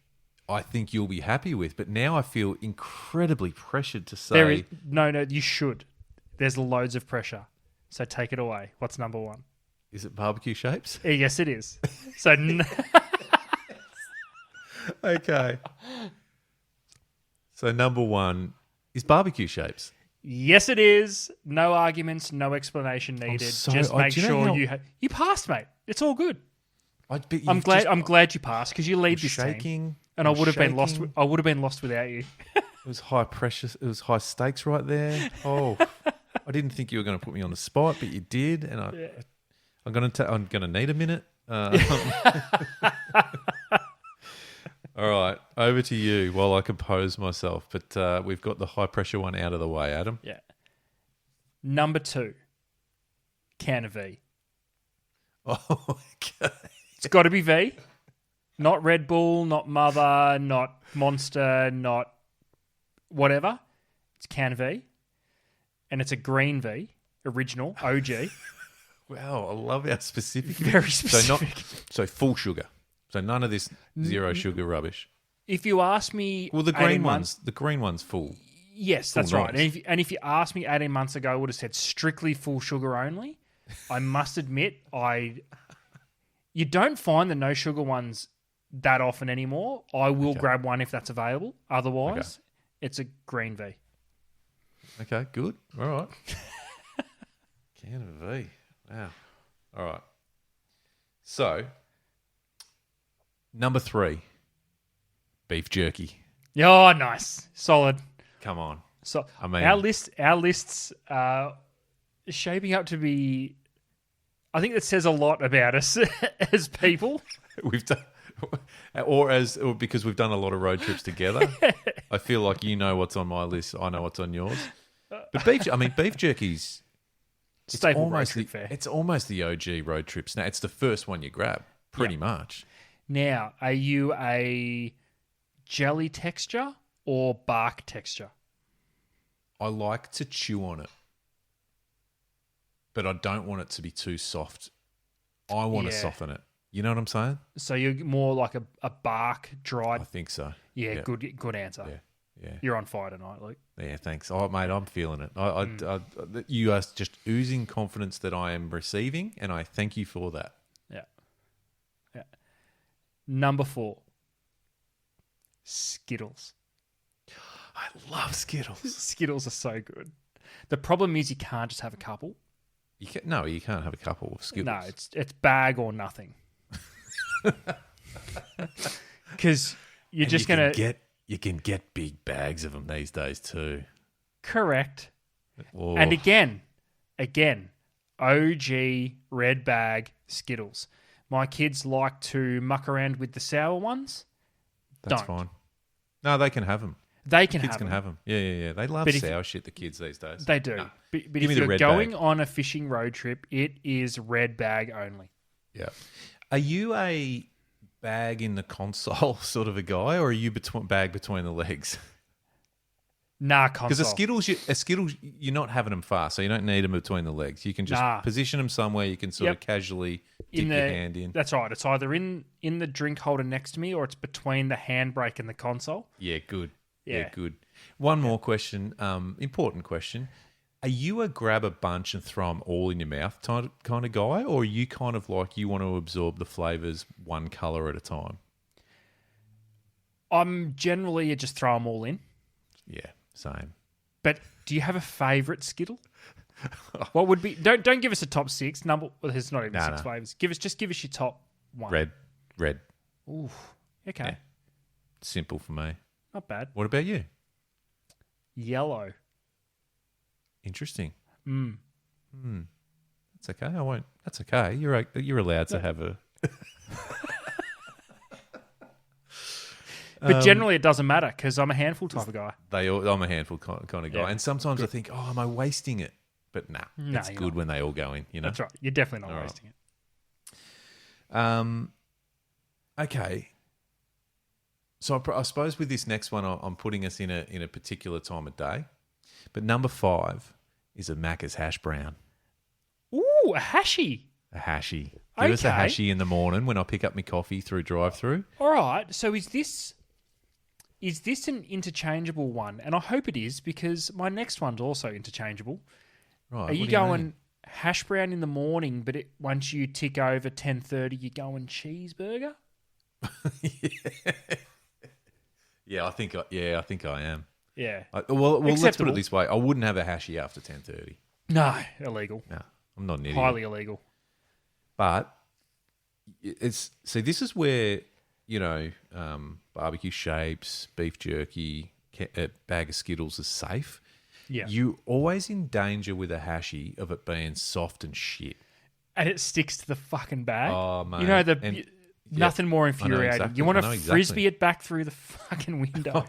I think you'll be happy with. But now I feel incredibly pressured to say... No, you should. There's loads of pressure. So take it away. What's number 1? Is it barbecue shapes? Yes, it is. So... Okay. So number 1 is barbecue shapes. Yes, it is. No arguments, no explanation needed. Just make sure you passed, mate. It's all good. I'm glad you passed, because you lead this team, and I would have been lost. I would have been lost without you. It was high pressure. It was high stakes right there. Oh, I didn't think you were going to put me on the spot, but you did, and I'm going to need a minute. All right, over to you while I compose myself. But we've got the high pressure one out of the way, Adam. Yeah. Number 2, can of V. Oh, okay. It's got to be V. Not Red Bull, not Mother, not Monster, not whatever. It's can of V. And it's a green V, original, OG. Wow, I love how specific. Very specific. So full sugar. So none of this zero sugar rubbish. If you ask me, the green one's full. Yes, that's right. And if you asked me 18 months ago, I would have said strictly full sugar only. I must admit, you don't find the no sugar ones that often anymore. I will grab one if that's available. Otherwise, it's a green V. Okay, good. All right. Can of V. Wow. All right. So, number 3, beef jerky. Oh, nice. Solid. Come on. So I mean, our lists are shaping up to be. I think that says a lot about us as people. we've done, or because we've done a lot of road trips together. I feel like you know what's on my list. I know what's on yours. But beef jerky's Staple road trip fare. It's almost the OG road trips. Now it's the first one you grab, pretty much. Now, are you a jelly texture or bark texture? I like to chew on it, but I don't want it to be too soft. I want to soften it. You know what I'm saying? So you're more like a bark dried. I think so. Yeah, good answer. Yeah. You're on fire tonight, Luke. Yeah, thanks. Oh, mate, I'm feeling it. You are just oozing confidence that I am receiving, and I thank you for that. Yeah. Number 4, Skittles. I love Skittles. Skittles are so good. The problem is you can't just have a couple. You can't have a couple of Skittles. No, it's bag or nothing. Because you're just going to... You can get big bags of them these days too. Correct. Oh. And again, OG red bag Skittles. My kids like to muck around with the sour ones. That's fine. No, they can have them. Kids can have them. Yeah. They love sour shit, the kids these days. They do. No. But if you're going on a fishing road trip, it is red bag only. Yeah. Are you a bag in the console sort of a guy, or are you bag between the legs? Nah, console. Because a Skittles, you're not having them fast, so you don't need them between the legs. You can just position them somewhere. You can sort of casually dip your hand in. That's right. It's either in the drink holder next to me, or it's between the handbrake and the console. Yeah, good. Yeah, good. One more question, important question. Are you a grab a bunch and throw them all in your mouth kind of guy, or are you kind of like you want to absorb the flavours one colour at a time? I'm generally just throw them all in. Yeah, same. But do you have a favourite Skittle? What would be? Don't give us a top 6 number. Well, there's not even 6 flavours. Give us your top 1. Red. Ooh, okay. Yeah. Simple for me. Not bad. What about you? Yellow. Interesting. That's okay. I won't. That's okay. You're allowed to have a. But generally, it doesn't matter because I'm a handful type of guy. I'm a handful kind of guy, Yeah. and sometimes I think, am I wasting it? But it's good when they all go in. You know, that's right. You're definitely not wasting it. Okay. So I suppose with this next one, I'm putting us in a particular time of day. But number 5 is a Macca's hash brown. Ooh, a hashy. A hashy. Give us a hashy in the morning when I pick up my coffee through drive-through. All right. So is this an interchangeable one? And I hope it is because my next one's also interchangeable. Right. Are you going hash brown in the morning, but once you tick over 10:30, you're going cheeseburger? Yeah, I think I am. Yeah. Well, let's put it this way. I wouldn't have a hashy after 10:30. No, illegal. No, I'm not an idiot. Highly illegal. But this is where, barbecue shapes, beef jerky, a bag of Skittles is safe. Yeah. You're always in danger with a hashy of it being soft and shit. And it sticks to the fucking bag. Oh, mate. You know, nothing more infuriating. Exactly. You want to frisbee it back through the fucking window.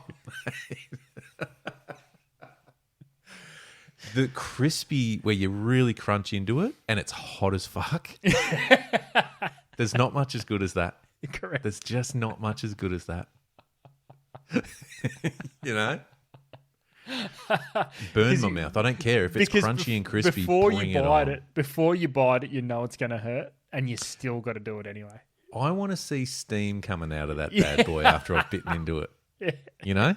The crispy where you really crunch into it and it's hot as fuck. There's not much as good as that. Correct. There's just not much as good as that. You know? Burn my mouth. I don't care if it's crunchy and crispy. Before you bite it, you know it's going to hurt, and you still got to do it anyway. I want to see steam coming out of that bad boy after I've bitten into it. Yeah. You know?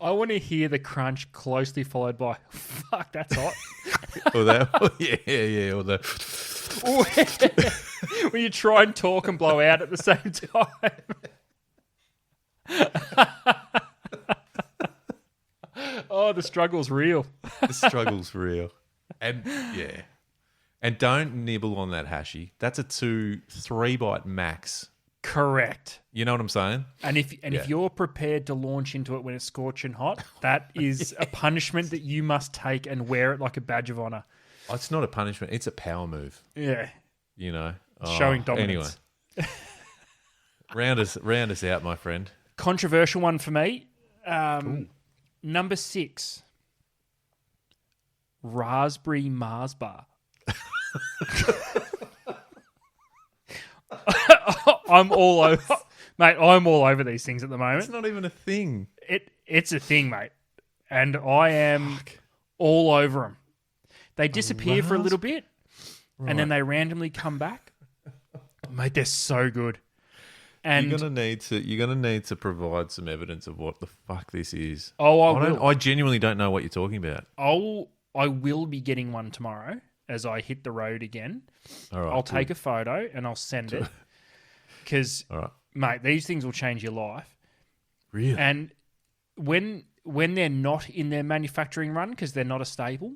I want to hear the crunch closely followed by, fuck, that's hot. Or that, yeah. Or the... when you try and talk and blow out at the same time. Oh, the struggle's real. The struggle's real. And, yeah. And don't nibble on that hashy. That's a 2-3 bite max Correct. You know what I'm saying? And if you're prepared to launch into it when it's scorching hot, that is a punishment that you must take and wear it like a badge of honor. It's not a punishment. It's a power move. Yeah. You know? Showing dominance. Anyway. round us out, my friend. Controversial one for me. Number 6. Raspberry Mars bar. I'm all over, mate. I'm all over these things at the moment. It's not even a thing. It's a thing, mate, and I am all over them. They disappear for a little bit, and then they randomly come back. Mate, they're so good. And you're gonna need to provide some evidence of what the fuck this is. Oh, I genuinely don't know what you're talking about. I will be getting one tomorrow as I hit the road again. All right, I'll take a photo and I'll send it. Because, mate, these things will change your life. Really? And when they're not in their manufacturing run, because they're not a staple,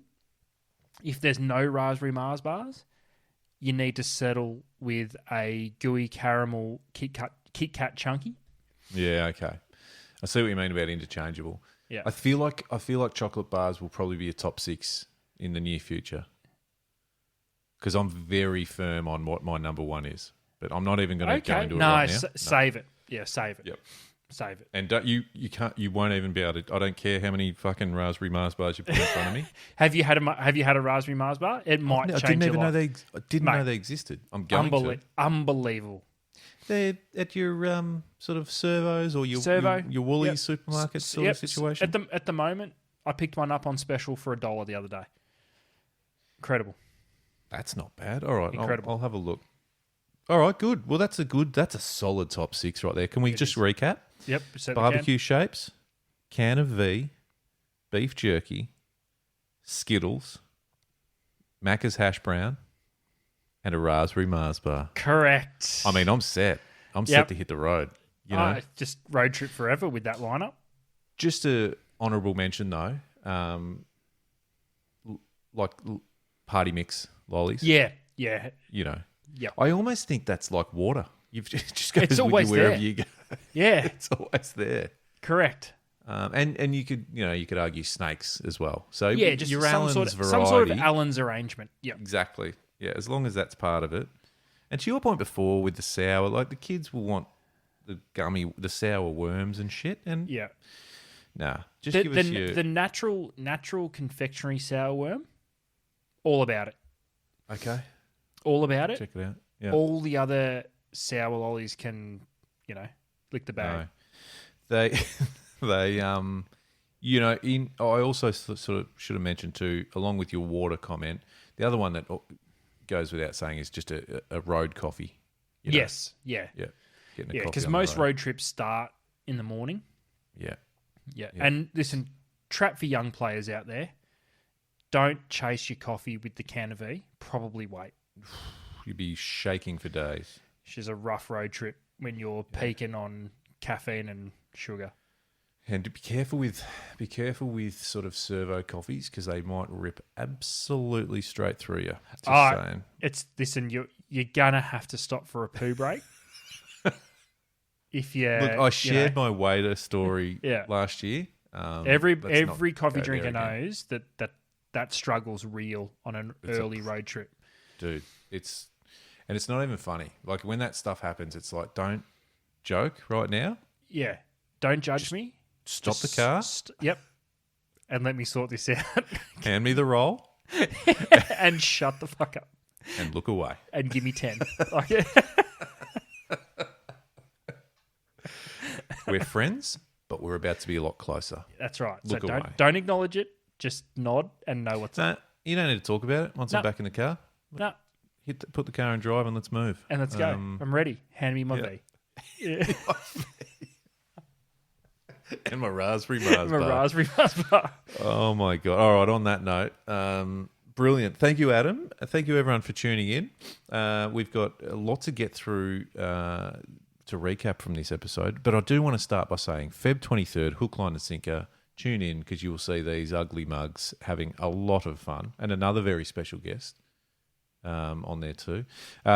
if there's no Raspberry Mars bars, you need to settle with a gooey caramel Kit Kat Chunky. Yeah, okay. I see what you mean about interchangeable. Yeah. I feel like chocolate bars will probably be a top 6 in the near future. Because I'm very firm on what my number 1 is. But I'm not even going to go into it right now. Save it. Yeah, save it. Yep. Save it. And you won't even be able to. I don't care how many fucking Raspberry Mars bars you put in front of me. Have you had a Raspberry Mars bar? It might change your life. I didn't know they existed. I'm going to. Unbelievable. They're at your sort of servos or your Woolies supermarket sort of situation. At the moment, I picked one up on special for $1 the other day. Incredible. That's not bad. All right, incredible. I'll have a look. All right, good. Well, that's a solid top 6 right there. Can we just recap? Yep. Barbecue shapes, can of V, beef jerky, Skittles, Macca's hash brown, and a Raspberry Mars bar. Correct. I mean, I'm set. I'm set to hit the road. You know, just road trip forever with that lineup. Just a honourable mention though, like party mix lollies. Yeah. You know. Yeah. I almost think that's like water. You've just got it's always wherever there. you go. Yeah. It's always there. Correct. And you could argue snakes as well. So yeah, just your some Allen's sort of Allen's arrangement. Yeah. Exactly. Yeah, as long as that's part of it. And to your point before with the sour, like the kids will want the sour worms and shit. And yeah. Nah. Just give us the natural confectionery sour worm. All about it. Okay. All about it. Check it out. Yeah. All the other sour lollies can, lick the bag. No. They I also sort of should have mentioned too, along with your water comment, the other one that goes without saying is just a road coffee. Yes. Yeah. Yeah. Yeah, because most road trips start in the morning. Yeah. Yeah. And listen, trap for young players out there, don't chase your coffee with the can of V. Probably wait. You'd be shaking for days. Which is a rough road trip when you're peaking on caffeine and sugar. And be careful with sort of servo coffees because they might rip absolutely straight through you. Just saying. Listen, you're gonna have to stop for a poo break. If you look, I shared my waiter story last year. Every coffee drinker knows that struggle's real on an early road trip. Dude, it's not even funny. Like when that stuff happens, it's like, don't joke right now. Yeah. Don't judge me. Stop the car. Yep. And let me sort this out. Hand me the roll. And shut the fuck up. And look away. And give me 10. We're friends, but we're about to be a lot closer. That's right. Look so away. Don't acknowledge it. Just nod and know what's up. You don't need to talk about it once I'm back in the car. No. Put the car in drive and let's move. And let's go. I'm ready. Hand me my V. Yeah. And my Raspberry Mars bar. Raspberry Mars bar. Oh, my God. All right, on that note, brilliant. Thank you, Adam. Thank you, everyone, for tuning in. We've got a lot to get through to recap from this episode, but I do want to start by saying Feb 23rd, hook, line and sinker. Tune in because you will see these ugly mugs having a lot of fun and another very special guest. on there too.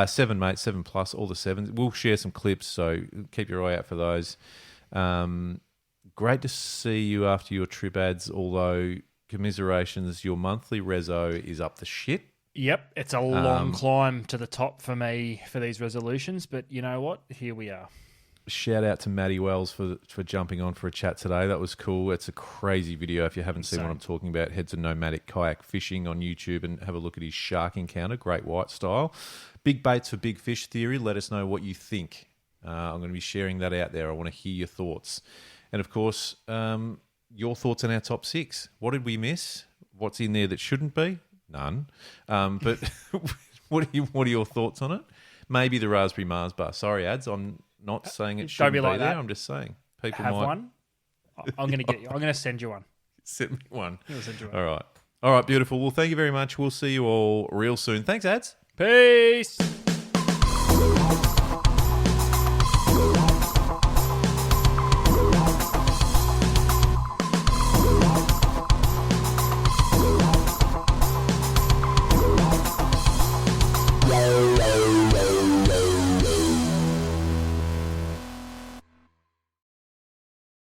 7, mate, 7 plus, all the 7s. We'll share some clips, so keep your eye out for those. Great to see you after your trip, Ads, although commiserations, your monthly reso is up the shit. Yep, it's a long climb to the top for me for these resolutions, but you know what? Here we are. Shout out to Matty Wells for jumping on for a chat today. That was cool. It's a crazy video. If you haven't seen what I'm talking about, head to Nomadic Kayak Fishing on YouTube and have a look at his shark encounter, great white style. Big baits for big fish theory. Let us know what you think. I'm going to be sharing that out there. I want to hear your thoughts. And of course, your thoughts on our top 6. What did we miss? What's in there that shouldn't be? None. But what are your thoughts on it? Maybe the Raspberry Mars bar. Sorry, Ads. I'm not saying it shouldn't be like there. I'm just saying people have might one. I'm going to get you. I'm going to send you one. Send me one. I'll send you one. All right. Beautiful. Well, thank you very much. We'll see you all real soon. Thanks, Ads. Peace.